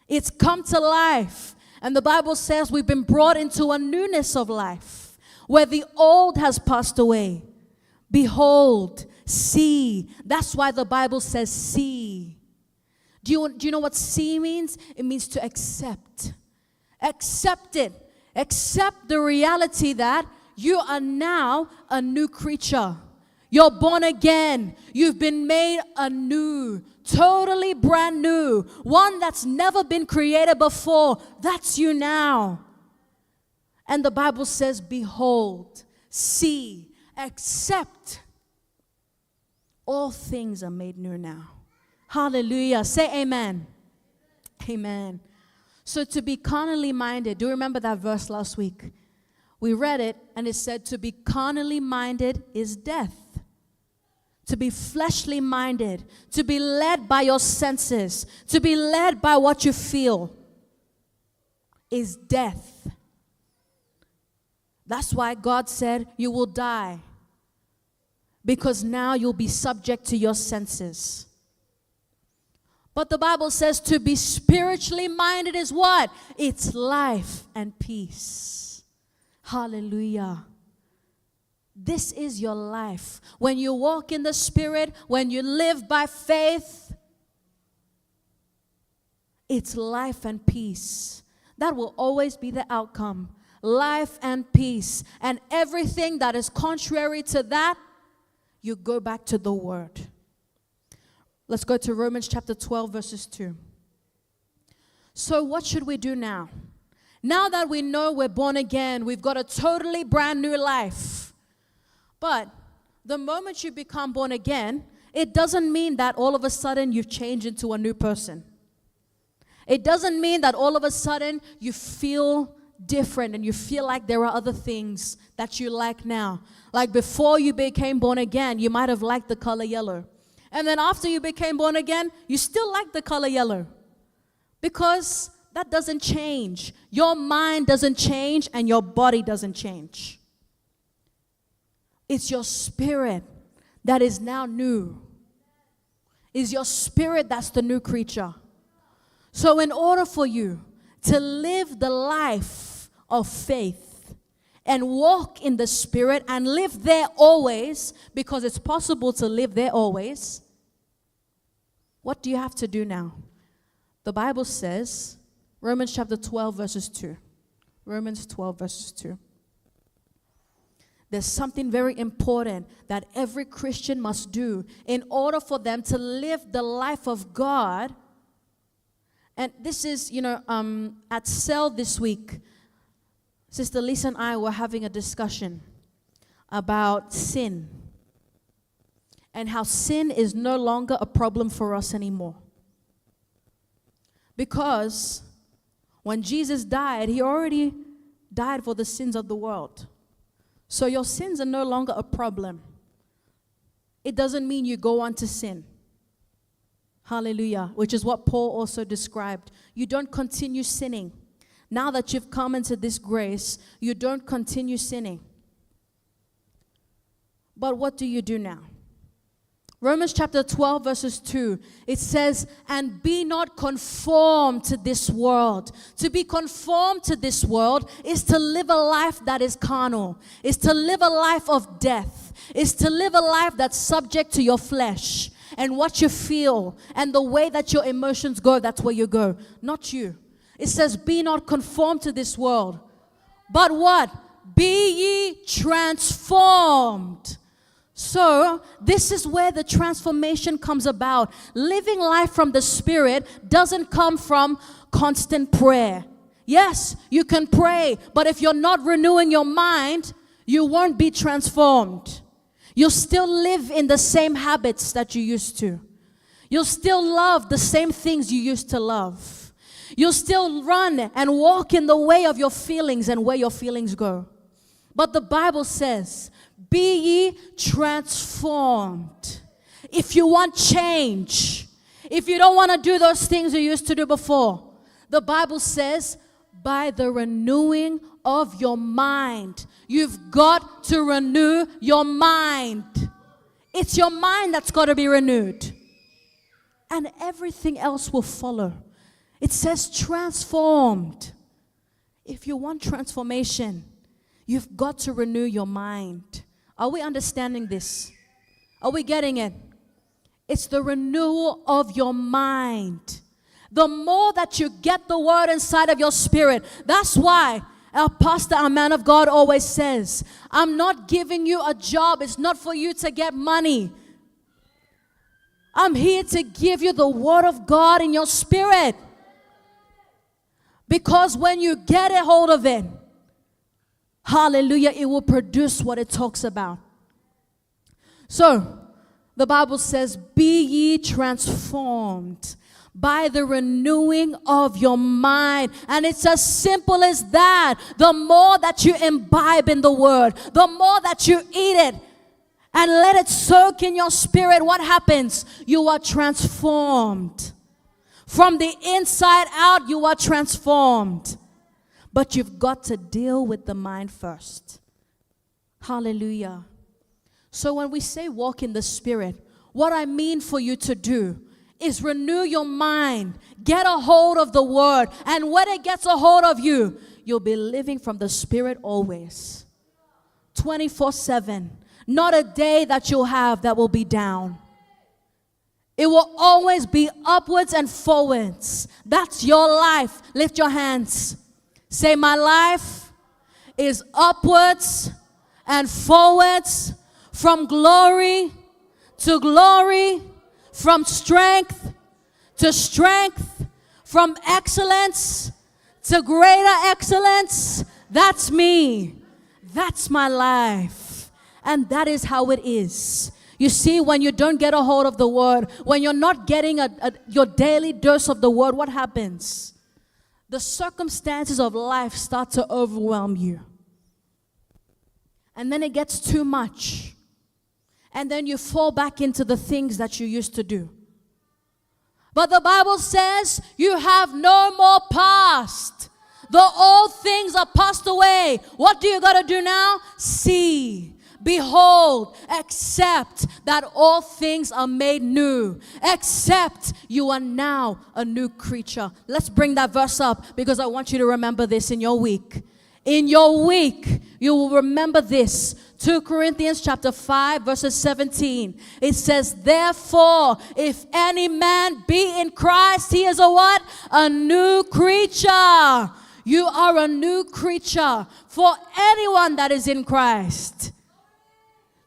It's come to life. And the Bible says we've been brought into a newness of life, where the old has passed away. Behold, see. That's why the Bible says see. Do you know what see means? It means to accept. Accept it. Accept the reality that you are now a new creature. You're born again. You've been made anew. Totally brand new. One that's never been created before. That's you now. And the Bible says, behold, see, accept. All things are made new now. Hallelujah. Say amen. Amen. So to be carnally minded, do you remember that verse last week? We read it and it said to be carnally minded is death. To be fleshly minded, to be led by your senses, to be led by what you feel is death. That's why God said you will die. Because now you'll be subject to your senses. But the Bible says to be spiritually minded is what? It's life and peace. Hallelujah. This is your life. When you walk in the Spirit, when you live by faith, it's life and peace. That will always be the outcome. Life and peace. And everything that is contrary to that, you go back to the Word. Let's go to Romans chapter 12, verses 2. So what should we do now? Now that we know we're born again, we've got a totally brand new life. But the moment you become born again, it doesn't mean that all of a sudden you've changed into a new person. It doesn't mean that all of a sudden you feel different and you feel like there are other things that you like now. Like before you became born again, you might have liked the color yellow. And then after you became born again, you still like the color yellow. Because that doesn't change. Your mind doesn't change and your body doesn't change. It's your spirit that is now new. It's your spirit that's the new creature. So in order for you to live the life of faith and walk in the Spirit and live there always, because it's possible to live there always, what do you have to do now? The Bible says, Romans chapter 12, verses 2. Romans 12, verses 2. There's something very important that every Christian must do in order for them to live the life of God. And this is, at Cell this week, Sister Lisa and I were having a discussion about sin and how sin is no longer a problem for us anymore. Because when Jesus died, he already died for the sins of the world. So your sins are no longer a problem. It doesn't mean you go on to sin. Hallelujah. Which is what Paul also described. You don't continue sinning. Now that you've come into this grace, you don't continue sinning. But what do you do now? Romans chapter 12, verses 2, it says, and be not conformed to this world. To be conformed to this world is to live a life that is carnal, is to live a life of death, is to live a life that's subject to your flesh and what you feel and the way that your emotions go, that's where you go, not you. It says, be not conformed to this world, but what? Be ye transformed. So, this is where the transformation comes about. Living life from the Spirit doesn't come from constant prayer. Yes, you can pray, but if you're not renewing your mind, you won't be transformed. You'll still live in the same habits that you used to. You'll still love the same things you used to love. You'll still run and walk in the way of your feelings and where your feelings go. But the Bible says, be ye transformed. If you want change, if you don't want to do those things you used to do before, the Bible says, by the renewing of your mind. You've got to renew your mind. It's your mind that's got to be renewed. And everything else will follow. It says transformed. If you want transformation, you've got to renew your mind. Are we understanding this? Are we getting it? It's the renewal of your mind. The more that you get the word inside of your spirit, that's why our pastor, our man of God, always says, I'm not giving you a job. It's not for you to get money. I'm here to give you the word of God in your spirit. Because when you get a hold of it, hallelujah, it will produce what it talks about. So, the Bible says, be ye transformed by the renewing of your mind. And it's as simple as that. The more that you imbibe in the word, the more that you eat it and let it soak in your spirit, what happens? You are transformed. From the inside out, you are transformed. But you've got to deal with the mind first. Hallelujah. So when we say walk in the Spirit, what I mean for you to do is renew your mind. Get a hold of the Word. And when it gets a hold of you, you'll be living from the Spirit always. 24/7. Not a day that you'll have that will be down. It will always be upwards and forwards. That's your life. Lift your hands. Say, my life is upwards and forwards, from glory to glory, from strength to strength, from excellence to greater excellence. That's me. That's my life. And that is how it is. You see, when you don't get a hold of the word, when you're not getting your daily dose of the word, what happens? The circumstances of life start to overwhelm you. And then it gets too much. And then you fall back into the things that you used to do. But the Bible says you have no more past. The old things are passed away. What do you got to do now? See. Behold, accept that all things are made new. Accept you are now a new creature. Let's bring that verse up because I want you to remember this in your week. In your week, you will remember this. 2 Corinthians chapter 5 verses 17. It says, therefore, if any man be in Christ, he is a what? A new creature. You are a new creature for anyone that is in Christ.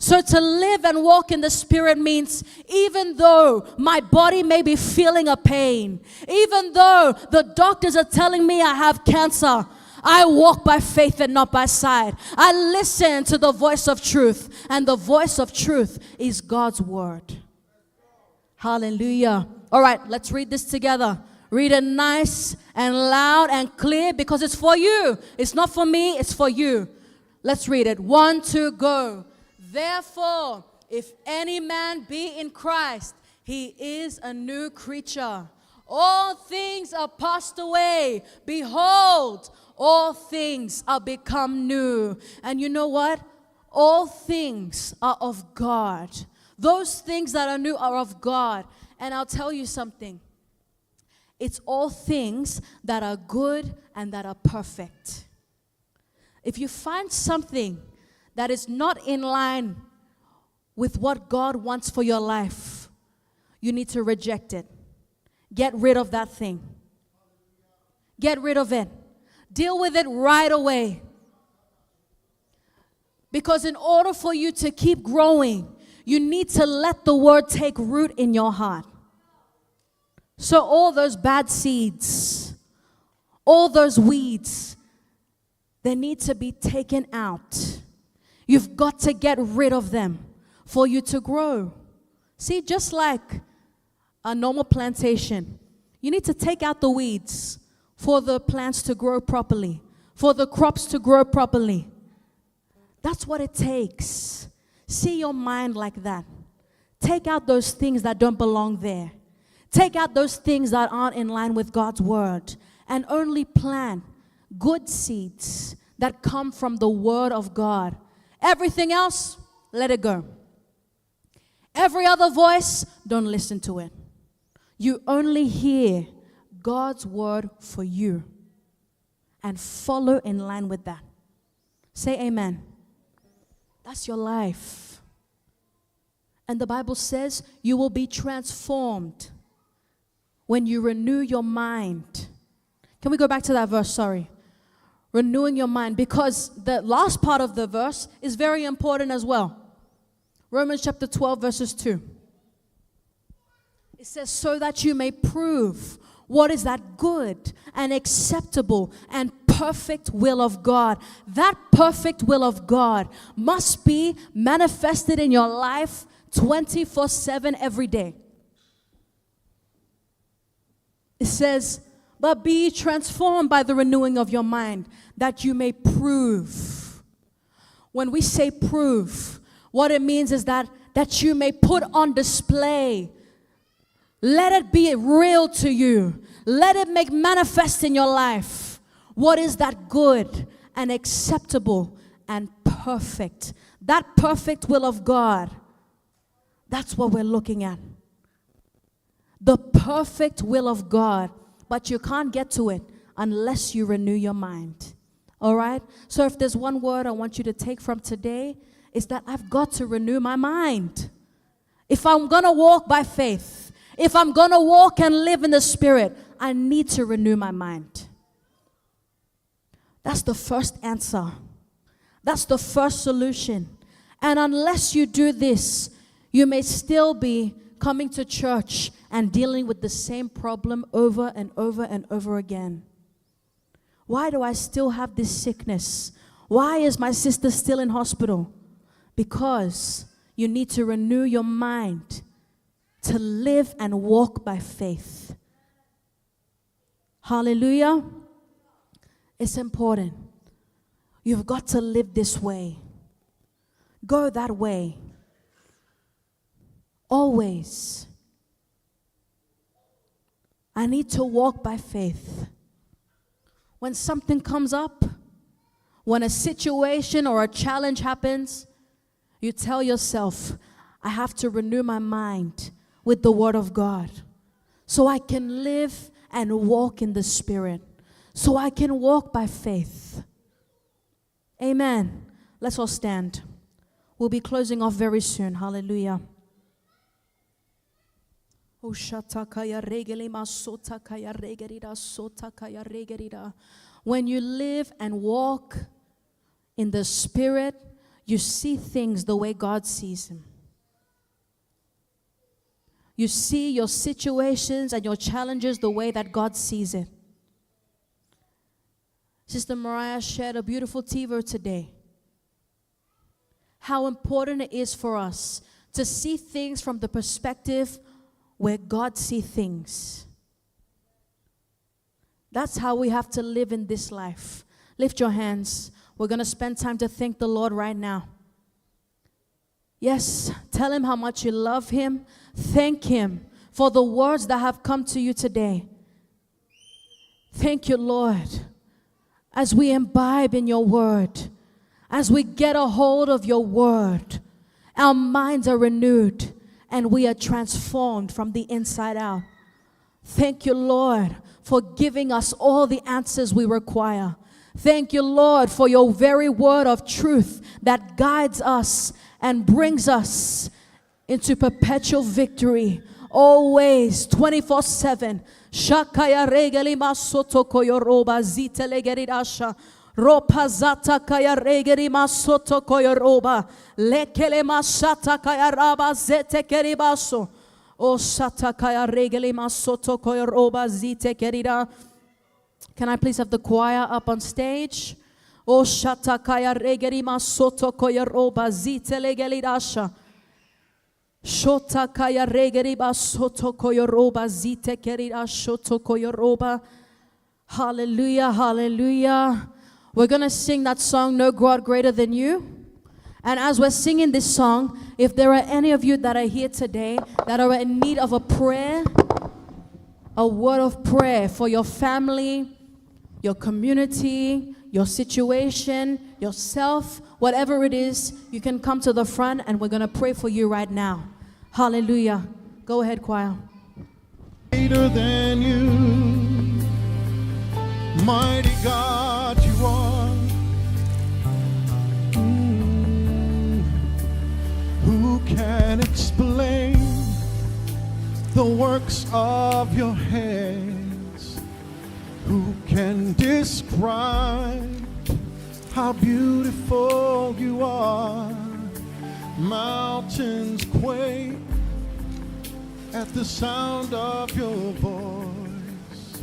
So to live and walk in the Spirit means even though my body may be feeling a pain, even though the doctors are telling me I have cancer, I walk by faith and not by sight. I listen to the voice of truth, and the voice of truth is God's word. Hallelujah. All right, let's read this together. Read it nice and loud and clear because it's for you. It's not for me, it's for you. Let's read it. 1, 2, go. Therefore, if any man be in Christ, he is a new creature. All things are passed away. Behold, all things are become new. And you know what? All things are of God. Those things that are new are of God. And I'll tell you something. It's all things that are good and that are perfect. If you find something that is not in line with what God wants for your life, you need to reject it. Get rid of that thing. Get rid of it. Deal with it right away. Because in order for you to keep growing, you need to let the word take root in your heart. So all those bad seeds, all those weeds, they need to be taken out. You've got to get rid of them for you to grow. See, just like a normal plantation, you need to take out the weeds for the plants to grow properly, for the crops to grow properly. That's what it takes. See your mind like that. Take out those things that don't belong there. Take out those things that aren't in line with God's word, and only plant good seeds that come from the word of God. Everything else, let it go. Every other voice, don't listen to it. You only hear God's word for you and follow in line with that. Say amen. That's your life. And the Bible says you will be transformed when you renew your mind. Can we go back to that verse? Sorry. Renewing your mind, because the last part of the verse is very important as well. Romans chapter 12 verses 2. It says, so that you may prove what is that good and acceptable and perfect will of God. That perfect will of God must be manifested in your life 24/7 every day. It says, but be transformed by the renewing of your mind, that you may prove. When we say prove, what it means is that you may put on display. Let it be real to you. Let it make manifest in your life. What is that good and acceptable and perfect? That perfect will of God. That's what we're looking at. The perfect will of God. But you can't get to it unless you renew your mind. All right? So if there's one word I want you to take from today, is that I've got to renew my mind. If I'm going to walk by faith, if I'm going to walk and live in the Spirit, I need to renew my mind. That's the first answer. That's the first solution. And unless you do this, you may still be coming to church and dealing with the same problem over and over and over again. Why do I still have this sickness? Why is my sister still in hospital? Because you need to renew your mind to live and walk by faith. Hallelujah. It's important. You've got to live this way. Go that way. Always. I need to walk by faith. When something comes up, when a situation or a challenge happens, you tell yourself, I have to renew my mind with the Word of God so I can live and walk in the Spirit, so I can walk by faith. Amen. Let's all stand. We'll be closing off very soon. Hallelujah. When you live and walk in the Spirit, you see things the way God sees them. You see your situations and your challenges the way that God sees it. Sister Mariah shared a beautiful TiVo today. How important it is for us to see things from the perspective where God sees things. That's how we have to live in this life. Lift your hands. We're going to spend time to thank the Lord right now. Yes, tell Him how much you love Him. Thank Him for the words that have come to you today. Thank you, Lord, as we imbibe in your word, as we get a hold of your word, our minds are renewed and we are transformed from the inside out. Thank you, Lord, for giving us all the answers we require. Thank you, Lord, for your very word of truth that guides us and brings us into perpetual victory, always, 24/7. Shakaya regeli masoto koyoroba zitelegeridasha. Ropazata kaya regeri masoto koyoroba. Lekele masata kaya raba zete keribaso. O sata kaya regeli masoto koyoroba zite kerida. Can I please have the choir up on stage? Oh, shatakaya regerima soto koyoroba zitelegelidasha. Shotakaya regeriba soto koyoroba zitekerida shoto koyoroba. Hallelujah, hallelujah. We're going to sing that song, No God Greater Than You. And as we're singing this song, if there are any of you that are here today that are in need of a prayer, a word of prayer for your family, your community, your situation, yourself, whatever it is, you can come to the front and we're going to pray for you right now. Hallelujah. Go ahead, choir. Greater than you, mighty God you are. Who can explain the works of your hands? Who can describe how beautiful you are? Mountains quake at the sound of your voice.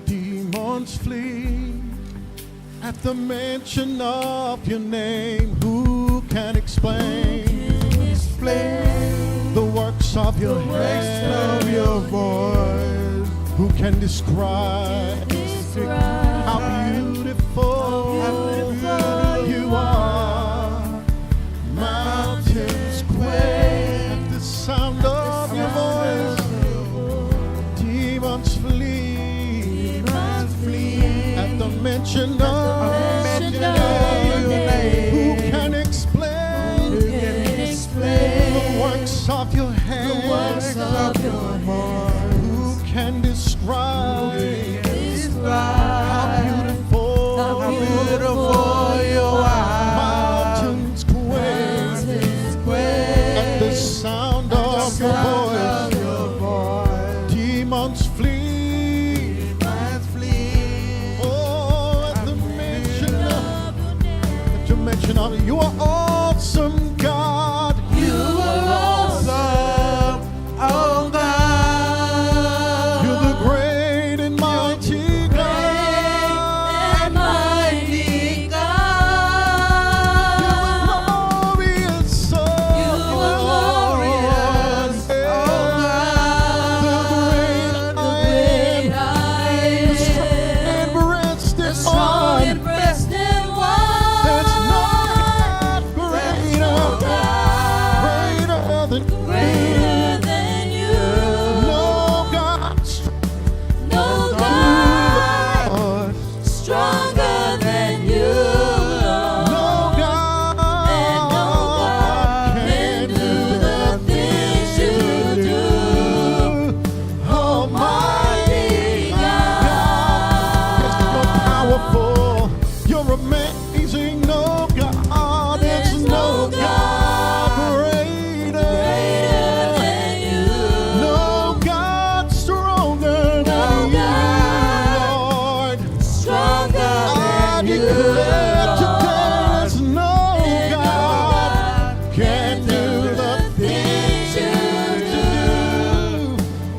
Demons flee at the mention of your name. Who can explain the works of your hands? Your voice. Who can describe how beautiful you are? Mountains quake at the sound of your voice. Demons flee at the mention of your name. Who can explain the works of your hands? Who can describe how beautiful you are? Mountains quake at the sound of your voice. Demons flee. Oh, at the mention of you are awesome, God. You are awesome, oh God. You're the great and mighty God. Mighty God. Glorious, oh glorious, the great I am, strong and breasted one. There's no God greater than you. No God Stronger than you. No God can do the things you do. Almighty God, you're powerful, you're amazing. No God, there's no God greater than you. No God stronger than you, Lord. Stronger I than you. declare today there's no God can do the things you do.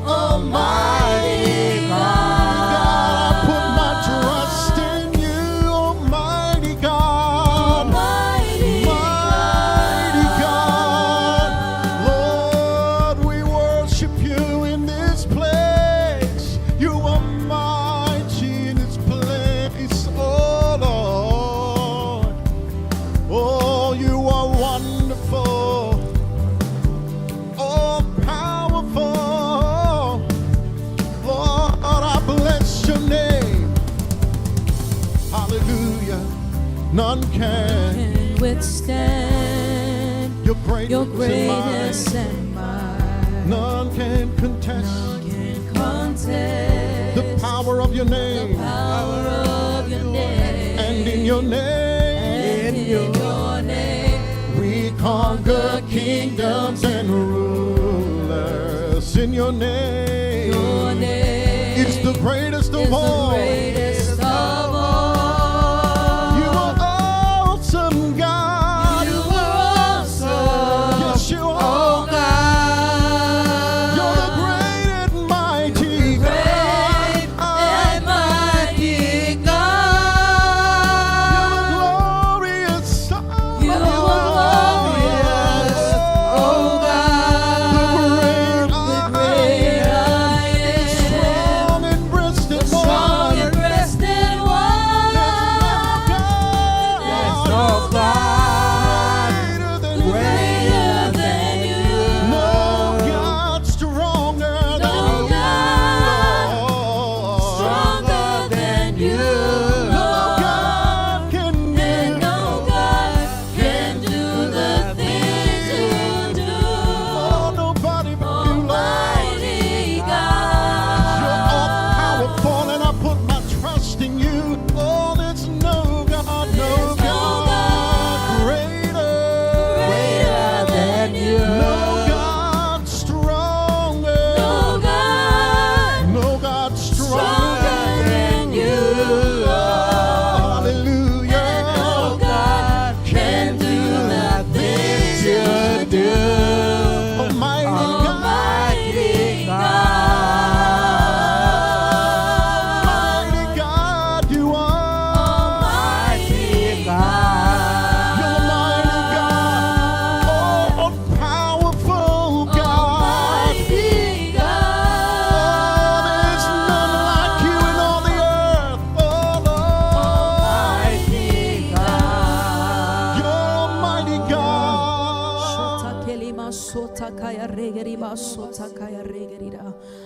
Almighty God, I put my trust in you. Almighty God, Mighty God, Lord, we worship you in this place. You are mighty in this place, oh Lord. Oh, you are wonderful, all powerful. Lord, I bless your name. Hallelujah. None can withstand your your greatness greatness and and might. none can contest Can contest the power of your name. power of your name. And in your name, And in your name, we conquer kingdoms and rulers. In your name, your name it's the greatest is of all. the greatest of all. You are awesome, God. You are awesome. Yes, you are. Oh God. You're the great and mighty Great God. and mighty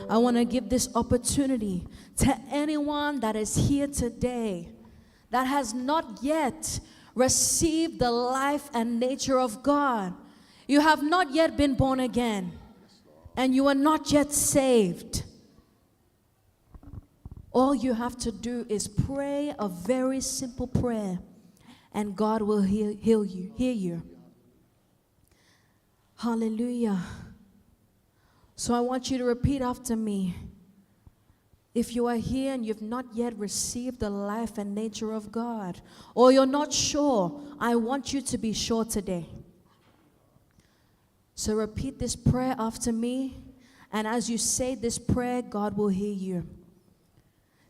I want to give this opportunity to anyone that is here today that has not yet received the life and nature of God. You have not yet been born again, and you are not yet saved. All you have to do is pray a very simple prayer, and God will hear you. Hallelujah. So I want you to repeat after me. If you are here and you've not yet received the life and nature of God, or you're not sure, I want you to be sure today. So repeat this prayer after me, and as you say this prayer, God will hear you.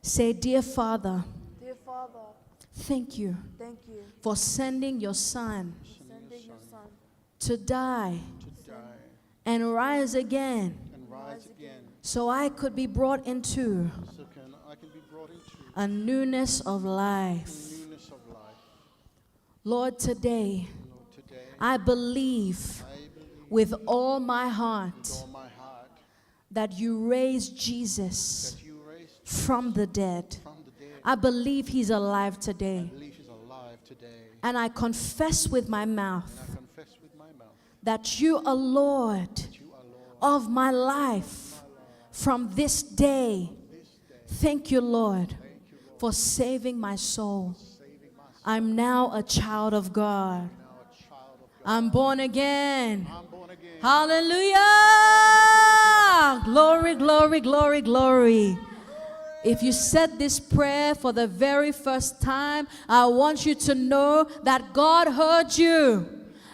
Say, Dear Father, Dear Father, thank you thank you for sending your Son for sending your Son to die to die and rise again and rise again, so I could be brought into I can be brought into a newness of life. newness of life. Lord, today Lord, today I believe I believe with all my heart with all my heart that you raised Jesus that you raised from the dead. from the dead. I believe he's alive I today. believe he's alive today. And I confess with my mouth And I confess with my mouth that you are Lord that you are Lord of my life from this day. this day. Thank you, Lord, Thank you, Lord, for saving my soul. saving my soul. I'm now a child of God. Now a child of God. I'm born again. I'm born again. Hallelujah! Glory, glory, glory, glory. If you said this prayer for the very first time, I want you to know that God heard you.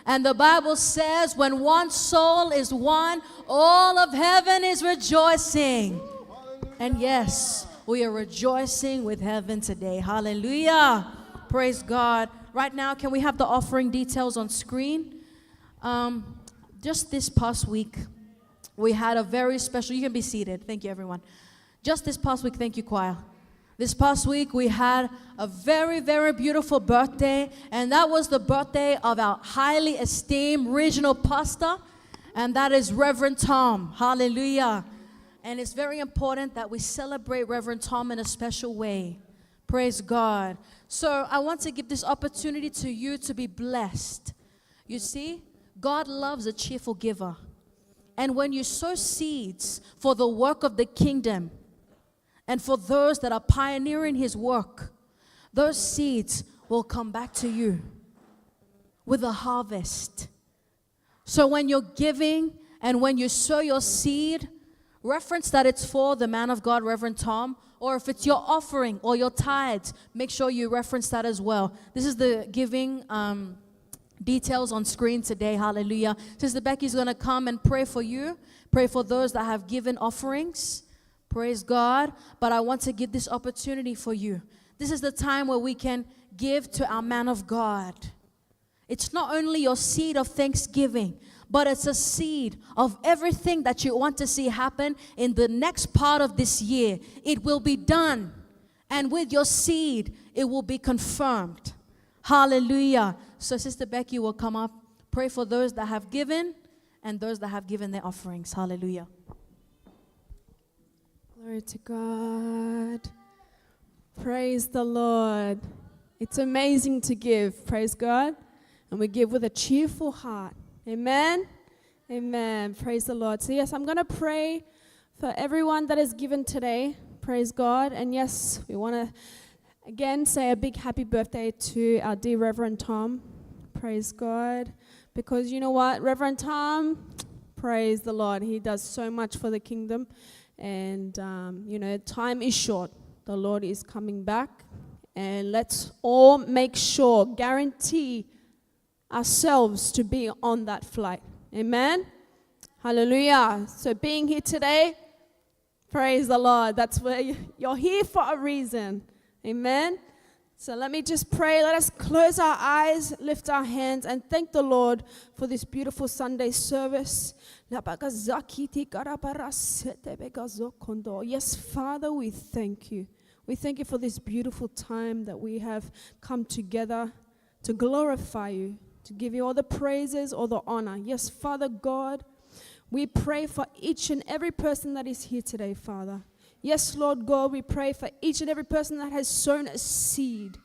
And the Bible says when one soul is won, all of heaven is rejoicing. And yes, we are rejoicing with heaven today. Hallelujah. Praise God. Right now, can we have the offering details on screen? Just this past week, we had a very special, you can be seated. Thank you, everyone. Just this past week, thank you, choir. This past week, we had a very, very beautiful birthday, and that was the birthday of our highly esteemed regional pastor, and that is Reverend Tom. Hallelujah. And it's very important that we celebrate Reverend Tom in a special way. Praise God. So I want to give this opportunity to you to be blessed. You see, God loves a cheerful giver. And when you sow seeds for the work of the kingdom, and for those that are pioneering his work, those seeds will come back to you with a harvest. So when you're giving and when you sow your seed, reference that it's for the man of God, Reverend Tom, or if it's your offering or your tithes, make sure you reference that as well. This is the giving details on screen today. Hallelujah. Sister Becky's going to come and pray for you, pray for those that have given offerings. Praise God. But I want to give this opportunity for you. This is the time where we can give to our man of God. It's not only your seed of thanksgiving, but it's a seed of everything that you want to see happen in the next part of this year. It will be done. And with your seed, it will be confirmed. Hallelujah. So Sister Becky will come up, pray for those that have given and those that have given their offerings. Hallelujah. Glory to God. Praise the Lord. It's amazing to give. Praise God. And we give with a cheerful heart. Amen. Amen. Praise the Lord. So yes, I'm going to pray for everyone that is given today. Praise God. And yes, we want to again say a big happy birthday to our dear Reverend Tom. Praise God. Because you know what? Reverend Tom, praise the Lord. He does so much for the kingdom. And, time is short. The Lord is coming back. And let's all make sure, guarantee ourselves to be on that flight. Amen? Hallelujah. So being here today, praise the Lord. That's where you're here for a reason. Amen? So let me just pray. Let us close our eyes, lift our hands, and thank the Lord for this beautiful Sunday service. Yes, Father, we thank you. We thank you for this beautiful time that we have come together to glorify you, to give you all the praises, all the honor. Yes, Father God, We pray for each and every person that is here today, Father. Yes, Lord God, we pray for each and every person that has sown a seed.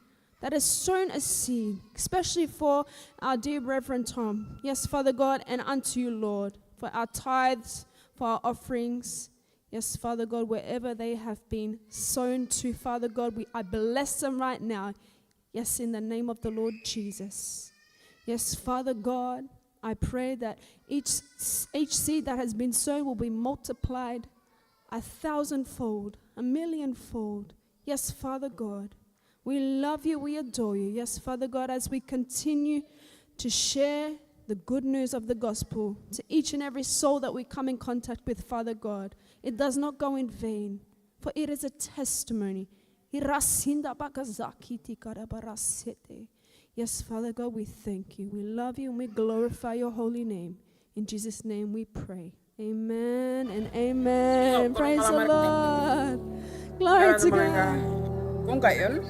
Especially for our dear Reverend Tom. Yes, Father God, and unto you, Lord, for our tithes, for our offerings. Yes, Father God, wherever they have been sown to, Father God, I bless them right now. Yes, in the name of the Lord Jesus. Yes, Father God, I pray that each seed that has been sown will be multiplied 1,000-fold, 1,000,000-fold. Yes, Father God. We love you, we adore you. Yes, Father God, as we continue to share the good news of the gospel to each and every soul that we come in contact with, Father God, it does not go in vain, for it is a testimony. Yes, Father God, we thank you. We love you and we glorify your holy name. In Jesus' name we pray. Amen and amen. Praise the Lord. Glory to God. Kung kayon,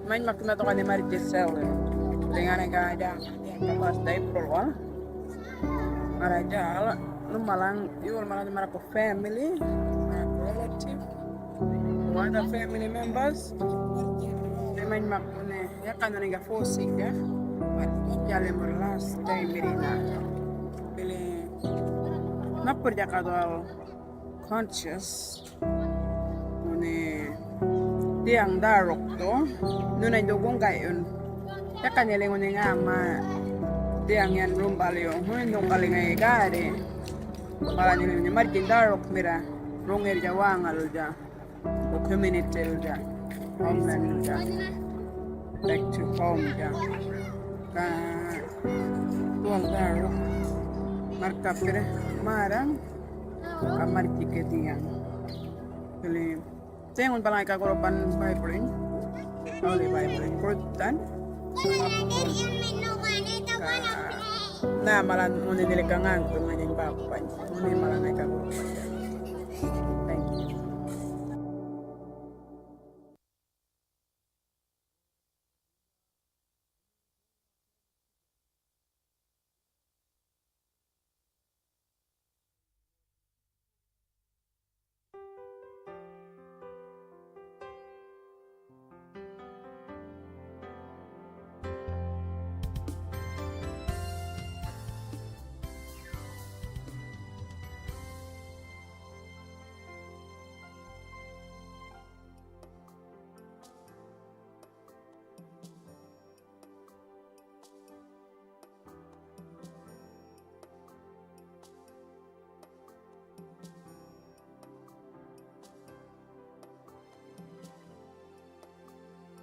may makita ka ni Mary Giselle. Dengan nga ada yang kelas April, maraja, malang ni marako family, marako relative, other family members. May makune, ya kan nga forcing ya, jale mo last day mirina. Bili, naperja kadal conscious, mune. Tiang darok to, nunay dugong gayon. Ya kanyalingon nga ama, tiang yan rumbalyo, nung kalingay gari. Para nilin niya martin darok mira, ronger jawangal ja, o community ja, homeland ja, back to home ja. Ka tuang darok, marka pire marang, ka marti ke tiang. Kali Tengon palang ikagoropan Bible, oleh Bible Quran. Na malan muni nilikangan tu nganyang bapan, muni malan ikagoropan. Thank you.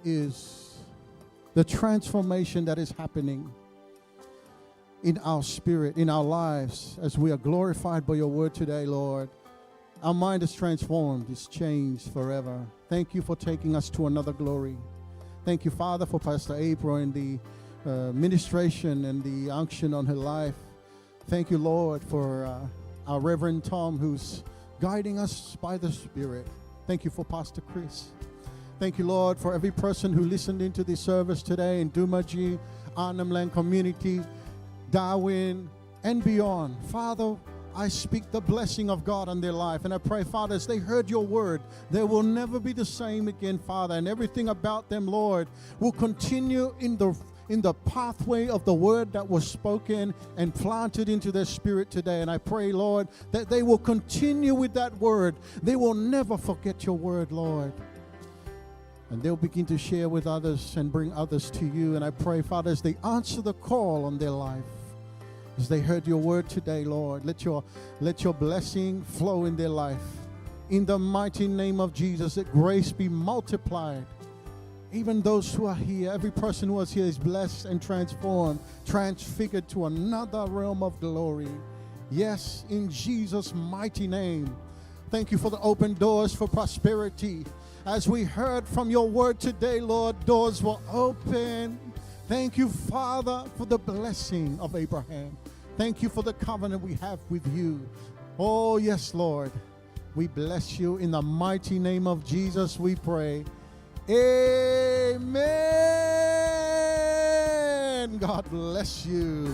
Is the transformation that is happening in our spirit, in our lives, as we are glorified by your word today, Lord. Our mind is transformed, it's changed forever. Thank you for taking us to another glory. Thank you, Father, for Pastor April and the ministration and the unction on her life. Thank you, Lord, for our Reverend Tom, who's guiding us by the Spirit. Thank you for Pastor Chris. Thank you, Lord, for every person who listened into this service today in Dumaji, Arnhem Land community, Darwin, and beyond. Father, I speak the blessing of God on their life. And I pray, Father, as they heard your word, they will never be the same again, Father. And everything about them, Lord, will continue in the pathway of the word that was spoken and planted into their spirit today. And I pray, Lord, that they will continue with that word. They will never forget your word, Lord. And they'll begin to share with others and bring others to you. And I pray, Father, as they answer the call on their life, as they heard your word today, Lord, let your blessing flow in their life. In the mighty name of Jesus, that grace be multiplied. Even those who are here, every person who is here is blessed and transformed, transfigured to another realm of glory. Yes, in Jesus' mighty name. Thank you for the open doors for prosperity. As we heard from your word today, Lord, doors were open. Thank you, Father, for the blessing of Abraham. Thank you for the covenant we have with you. Oh, yes, Lord. We bless you. In the mighty name of Jesus, we pray. Amen. God bless you.